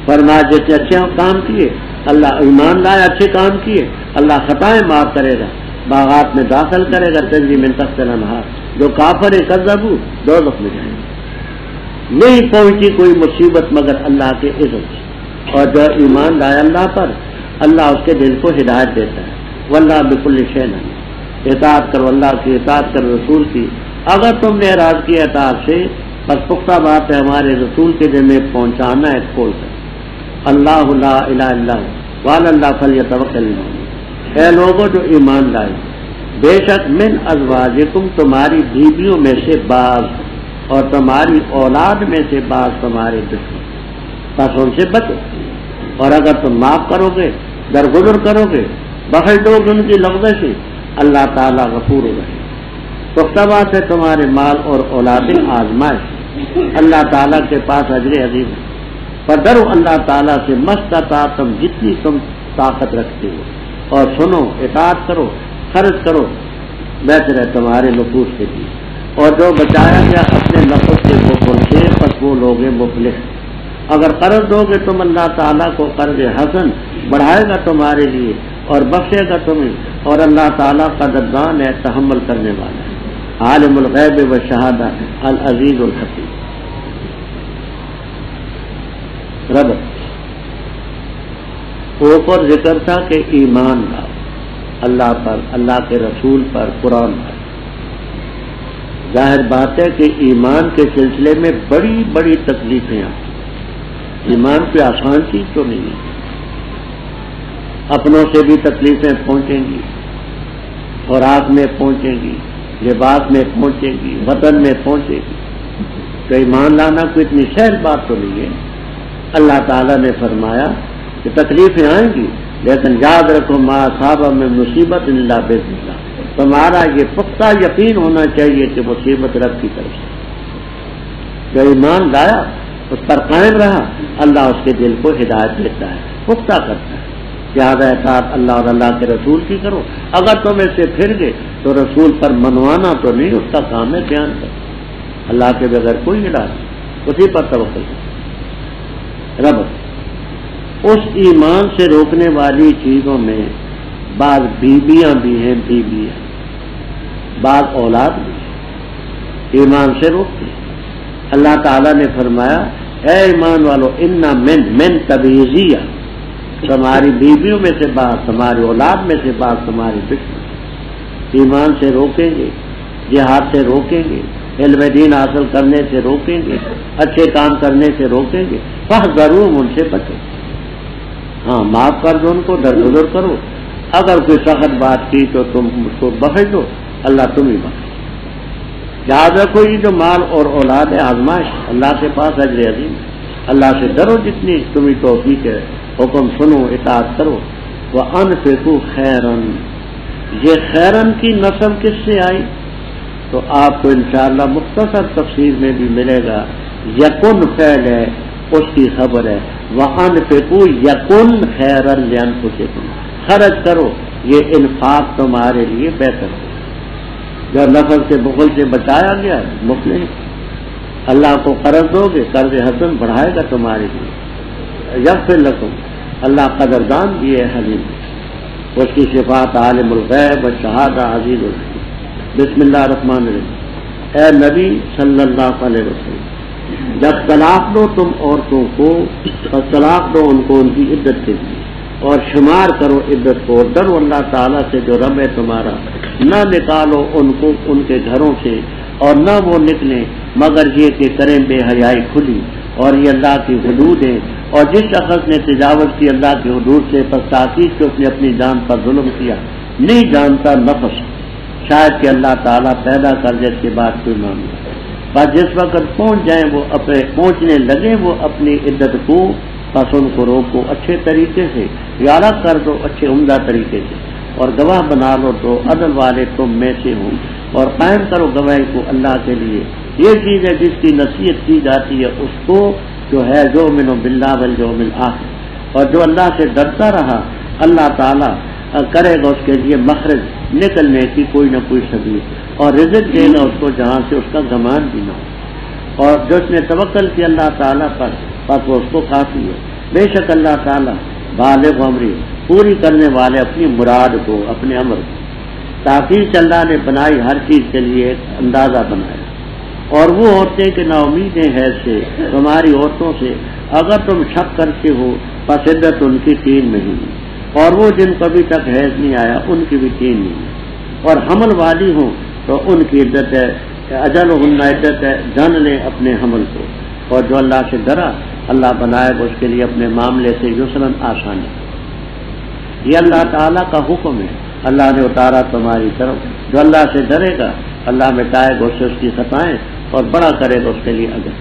فرمایا جتنے اچھے کام کیے اللہ ایمان لائے، اچھے کام کیے اللہ خطائیں معاف کرے گا، باغات میں داخل کرے گا تجری من تحتها الانہار. جو کافر کذبوا دوزخ میں جائیں گے. نہیں پہنچی کوئی مصیبت مگر اللہ کے اذن سے، اور جو ایمان لائے اللہ پر اللہ اس کے دل کو ہدایت دیتا ہے. واللہ بکل شیء علیم. اطاعت کرو اللہ کی، اطاعت کرو رسول کی. اگر تم نے اعراض کیا اطاعت سے بس پختہ بات ہے ہمارے رسول کے دل میں پہنچانا ہے کھول کر. اللہ لا الہ الا هو وعلی اللہ فلیتوکل المؤمنون. اے لوگوں جو ایمان لائے، بے شک من ازواجکم تمہاری بیویوں میں سے بعض اور تمہاری اولاد میں سے بعض تمہارے دشمن، بس ان سے بچو. اور اگر تم معاف کرو گے، درگزر کرو گے، بخش دو گے ان کی لغزش سے، اللہ تعالیٰ غفور رحیم. پختہ بات ہے تمہارے مال اور اولادیں آزمائش، اللہ تعالیٰ کے پاس اجر عظیم ہے. پر ڈرو اللہ تعالیٰ سے مستطاعتم جتنی تم طاقت رکھتے ہو، اور سنو اطاعت کرو، خرچ کرو، بہتر ہے تمہارے نفوس کے لیے. اور جو بچایا گیا اپنے نفس کے بخل سے پس وہ لوگ مفلح. اگر قرض دو گے تم اللہ تعالیٰ کو قرض حسن بڑھائے گا تمہارے لیے اور بخشے گا تمہیں. اور اللہ تعالیٰ قدردان ہے، تحمل کرنے والا ہے. عالم الغیب و شہادہ العزیز الحکیم. رب اوپر ذکر تھا کہ ایمان لاؤ اللہ پر، اللہ کے رسول پر، قرآن پر. ظاہر بات ہے کہ ایمان کے سلسلے میں بڑی بڑی تکلیفیں آتی. ایمان پہ آسان چیز تو نہیں ہے. اپنوں سے بھی تکلیفیں پہنچیں گی، خوراک میں پہنچیں گی، لباس میں پہنچیں گی، وطن میں پہنچے گی. تو ایمان لانا کوئی اتنی سہل بات تو نہیں ہے. اللہ تعالیٰ نے فرمایا کہ تکلیفیں آئیں گی، لیکن یاد رکھو ما اصاب میں مصیبت الا باذن اللہ. تمہارا یہ پختہ یقین ہونا چاہیے کہ مصیبت رب کی طرف سے. جو ایمان لایا اس پر قائم رہا، اللہ اس کے دل کو ہدایت دیتا ہے، پختہ کرتا ہے. لہٰذا اطاعت اللہ اور اللہ کے رسول کی کرو. اگر تم اس سے پھر گئے تو رسول پر منوانا تو نہیں، اس کا کام ہے بیان کرنا. اللہ کے بغیر کوئی علاج نہیں. اسی پر توکل کرو۔ رب اس ایمان سے روکنے والی چیزوں میں بعض بیویاں بھی ہیں، بیویاں بعض اولاد بھی ہیں، ایمان سے روکتے ہیں۔ اللہ تعالیٰ نے فرمایا اے ایمان والو انا من تبعیضیہ، تمہاری بیویوں میں سے بعض، تمہاری اولاد میں سے بعض تمہاری دشمن، ایمان سے روکیں گے، جہاد سے روکیں گے، علم دین حاصل کرنے سے روکیں گے، اچھے کام کرنے سے روکیں گے، فاحذروہم، ان سے بچو۔ ہاں معاف کر دو ان کو، درگزر کرو، اگر کوئی سخت بات کی تو تم اس کو بخش دو، اللہ تم ہی بخش۔ یاد رکھو یہ جو مال اور اولاد ہے آزمائش، اللہ کے پاس اجر عظیم ہے۔ اللہ سے ڈرو جتنی تمہیں توفیق ہے، حکم سنو، اطاعت کرو۔ وَأَنفِقُوا خَيْرًا، یہ خیرن کی نسل کس سے آئی تو آپ کو انشاءاللہ مختصر تفسیر میں بھی ملے گا۔ یکن فعل ہے، اس کی خبر ہے، وَأَنفِقُوا یکن خیرًا لِأَنفُسِکُم، خرچ کرو، یہ انفاق تمہارے لیے بہتر ہے۔ جب نفل سے بخل سے بچایا گیا مفلح، اللہ کو قرض دو گے، قرض حسن بڑھائے گا تمہارے لیے، یغفر لکم، اللہ قدردان بھی ہے، حلیم، اس کی صفات عالم الغیب والشہادہ عزیز الحکیم۔ بسم اللہ الرحمن الرحیم۔ اے نبی صلی اللہ علیہ وسلم، جب طلاق دو تم عورتوں کو، اور طلاق دو ان کو ان کی عدت کے لیے، اور شمار کرو عدت کو، اور ڈرو اللہ تعالیٰ سے جو رب ہے تمہارا، نہ نکالو ان کو ان کے گھروں سے، اور نہ وہ نکلیں مگر یہ کہ کریں بے حیائی کھلی، اور یہ اللہ کی حدود ہے، اور جس شخص نے تجاوز کی اللہ کی حدود سے، پس تاکید سے اس نے اپنی جان پر ظلم کیا، نہیں جانتا نفس، شاید کہ اللہ تعالیٰ پیدا کر دے اس کے بعد کوئی معاملہ، بس جس وقت پہنچ جائیں وہ پہنچنے لگے وہ اپنی عدت کو، پس ان کو روکو اچھے طریقے سے، یارہ کر دو اچھے عمدہ طریقے سے، اور گواہ بنا لو تو عدل والے تم میں سے ہوں، اور قائم کرو گواہی کو اللہ کے لیے۔ یہ چیز ہے جس کی نصیحت کی جاتی ہے اس کو جو ہے یؤمن باللہ والیوم الآخر، اور جو اللہ سے ڈرتا رہا اللہ تعالیٰ کرے گا اس کے لیے مخرج نکلنے کی کوئی نہ کوئی سبیل، اور رزق دے گا اس کو جہاں سے اس کا گمان بھی نہ ہو، اور جس نے توکل کیا اللہ تعالیٰ پر پس وہ اس کو کافی ہے۔ بے شک اللہ تعالیٰ بالغ امری، پوری کرنے والے اپنی مراد کو، اپنے امر کو، تاکہ اللہ نے بنائی ہر چیز کے لیے ایک اندازہ بنایا، اور وہ عورتیں کہ نا امید ہیں حیض سے، تمہاری عورتوں سے اگر تم شک کرتے ہو پس عدت ان کی 3 مہینے، اور وہ جن کو ابھی تک حیض نہیں آیا ان کی بھی 3 مہینے، اور حمل والی ہوں تو ان کی عدت ہے، اجلہن عدت ہے، جان لیں اپنے حمل کو، اور جو اللہ سے ڈرا اللہ بنائے گا اس کے لیے اپنے معاملے سے یسرن آسانی۔ یہ اللہ تعالیٰ کا حکم ہے، اللہ نے اتارا تمہاری طرف، جو اللہ سے ڈرے گا اللہ مٹائے گا اس سے اس کی خطائیں، اور بڑا کرے گا اس کے لیے اجر۔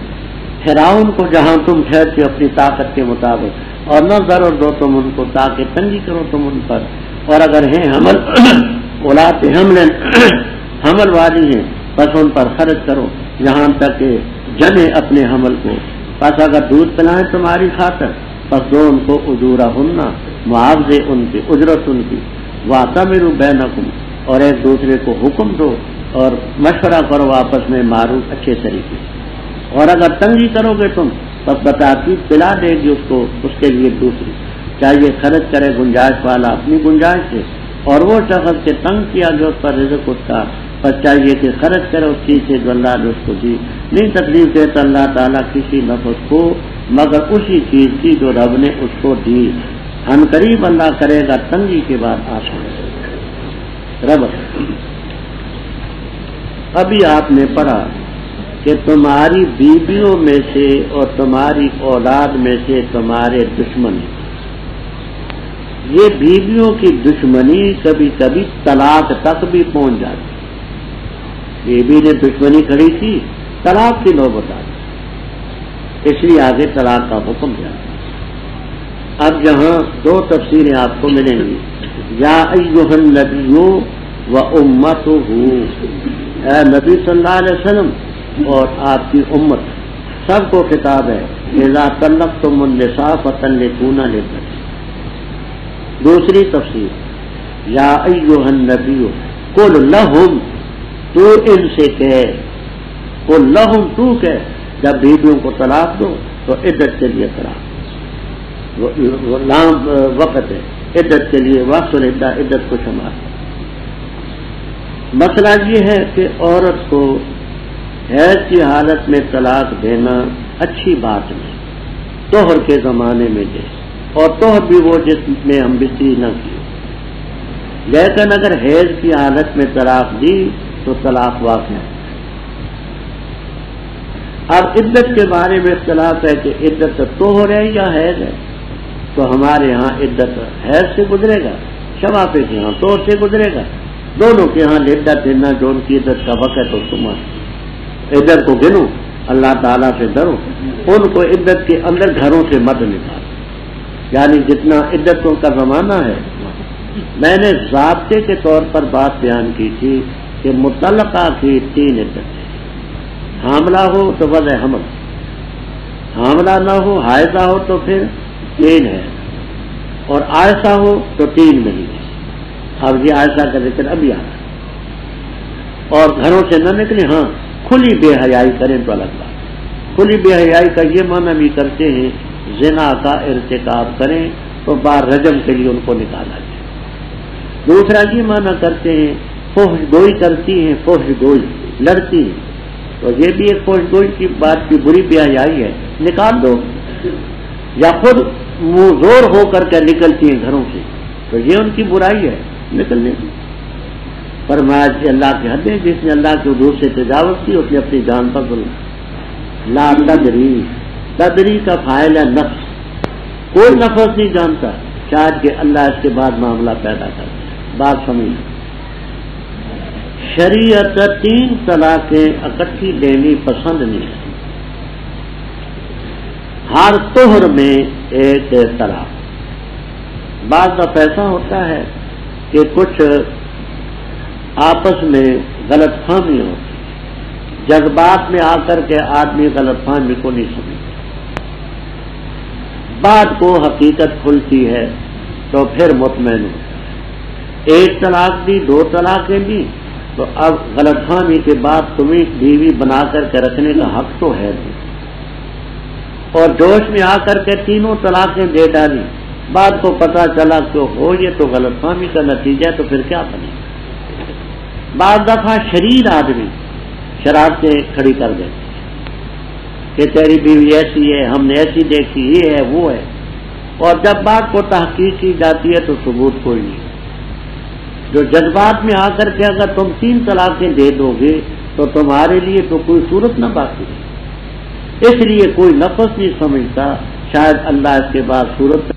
ٹھہراؤ ان کو جہاں تم ٹھہرتے اپنی طاقت کے مطابق، اور نہ ضرور دو تم ان کو تاکہ تنگی کرو تم ان پر، اور اگر ہیں حمل اولاد حمل والی ہیں بس ان پر خرچ کرو یہاں تک کہ جنے اپنے حمل کو، پس اگر دودھ پلائیں تمہاری خاطر پس دو ان کو اجورہن، معاوضے ان کی، اجرت ان کی، واعتمروا بینکم، اور ایک دوسرے کو حکم دو اور مشورہ کرو آپس میں معروف اچھے طریقے سے، اور اگر تنگی کرو گے تم پس بتاکید پلا دے گی اس کو، اس کے لیے دوسری، چاہیے خرچ کرے گنجائش والا اپنی گنجائش سے، اور وہ شخص کے تنگ کیا گیا اس پر رزق اس کا، بس چاہیے کہ خرچ کرے اس چیز سے جو اللہ نے اس کو دی، نہیں تکلیف دیتا اللہ تعالیٰ کسی نفس کو مگر اسی چیز کی جو رب نے اس کو دی، ان قریب اللہ کرے گا تنگی کے بعد آسان۔ رب ابھی آپ نے پڑھا کہ تمہاری بیویوں میں سے اور تمہاری اولاد میں سے تمہارے دشمن، یہ بیویوں کی دشمنی کبھی کبھی طلاق تک بھی پہنچ جاتی، بیوی نے دشمنی کھڑی کی طلاق کی نوبت آ گئی، اس لیے آگے طلاق کا حکم جاتا۔ اب یہاں 2 تفسیریں آپ کو ملیں گی، یا ایھا النبی و امتہ، اے نبی صلی اللہ علیہ وسلم اور آپ کی امت، سب کو خطاب ہے، اذا طلقتم النساء فطلقوہن لعدتہن۔ دوسری تفسیر، یا ایھا النبی قل لہم، تو ان سے کہے، قل لہم، تو کہے جب بیویوں کو طلاق دو تو عدت کے لیے طلاق غلام وقت ہے، عدت کے لیے وقت العدہ، عدت کو شمار۔ مسئلہ یہ ہے کہ عورت کو حیض کی حالت میں طلاق دینا اچھی بات نہیں، طہر کے زمانے میں دے، اور طہر بھی وہ جس میں ہم بستری نہ کی، لیکن اگر حیض کی حالت میں طلاق دی تو طلاق واقع ہے۔ اب عدت کے بارے میں اختلاف ہے کہ عدت طہر ہے یا حیض ہے، تو ہمارے ہاں عدت حیض سے گزرے گا، شفاعی کے ہاں طہر سے گزرے گا، دونوں کے ہاں عدت دینا جو ان کی عدت کا وقت ہے تو تم عدت کو گنو، اللہ تعالیٰ سے ڈرو، ان کو عدت کے اندر گھروں سے مت نکالو، یعنی جتنا عدتوں کا زمانہ ہے۔ میں نے ضابطے کے طور پر بات بیان کی تھی کہ مطلقہ کی 3 عدت ہے، حاملہ ہو تو وضع حمل، حاملہ نہ ہو حائضہ ہو تو پھر 3 ہے، اور عائشہ ہو تو 3 مہینے۔ اب یہ عائشہ کا ذکر ابھی آ رہا ہے، اور گھروں سے نہ نکلے، ہاں کھلی بے حیائی کریں تو الگ بات۔ کھلی بے حیائی کا یہ معنی بھی کرتے ہیں زنا کا ارتکاب کریں تو بار رجم کے لیے ان کو نکالا جائے۔ دوسرا یہ معنی کرتے ہیں فحش گوئی کرتی ہیں، فحش گوئی لڑتی ہیں، تو یہ بھی ایک فحش گوئی کی بات کی بری بے حیائی ہے، نکال دو، یا خود منہ زور ہو کر کے نکلتی ہیں گھروں سے، تو یہ ان کی برائی ہے، نکلنے کی۔ فرمایا کہ اللہ کی حدیں، جس نے اللہ کے حدود سے تجاوز کی اس نے اپنی جان پر ظلم۔ لا تدری، تدری کا فاعل ہے نفس، کوئی نفس نہیں جانتا، شاید کہ اللہ اس کے بعد معاملہ پیدا کر دے۔ بات سمجھ، شریعت 3 طلاقیں اکٹھی دینی پسند نہیں ہے، ہر طہر میں ایک طلاق۔ بعض دفعہ ایسا ہوتا ہے کہ کچھ آپس میں غلط فہمی ہوتی، جذبات میں آ کر کے آدمی غلط فہمی کو نہیں سمجھتا، بعد کو حقیقت کھلتی ہے تو پھر مطمئن ہوتا ہے۔ 1 طلاق دی، 2 طلاقیں دی، تو اب غلط فہمی کے بعد تمہیں بیوی بنا کر کے رکھنے کا حق تو ہے نہیں، اور جوش میں آ کر کے 3 طلاقیں دے ڈالی، بعد کو پتا چلا کہ ہو یہ تو غلط فہمی کا نتیجہ ہے، تو پھر کیا بنے؟ بعض دفعہ شریر آدمی شرارتیں کھڑی کر دیتے کہ تیری بیوی ایسی ہے، ہم نے ایسی دیکھی، یہ ہے وہ ہے، اور جب بات کو تحقیق کی جاتی ہے تو ثبوت کوئی نہیں۔ جو جذبات میں آ کر کے اگر تم 3 طلاقیں دے دو گے تو تمہارے لیے تو کوئی صورت نہ باقی ہے، اس لیے کوئی نفس نہیں سمجھتا، شاید اللہ اس کے بعد صورت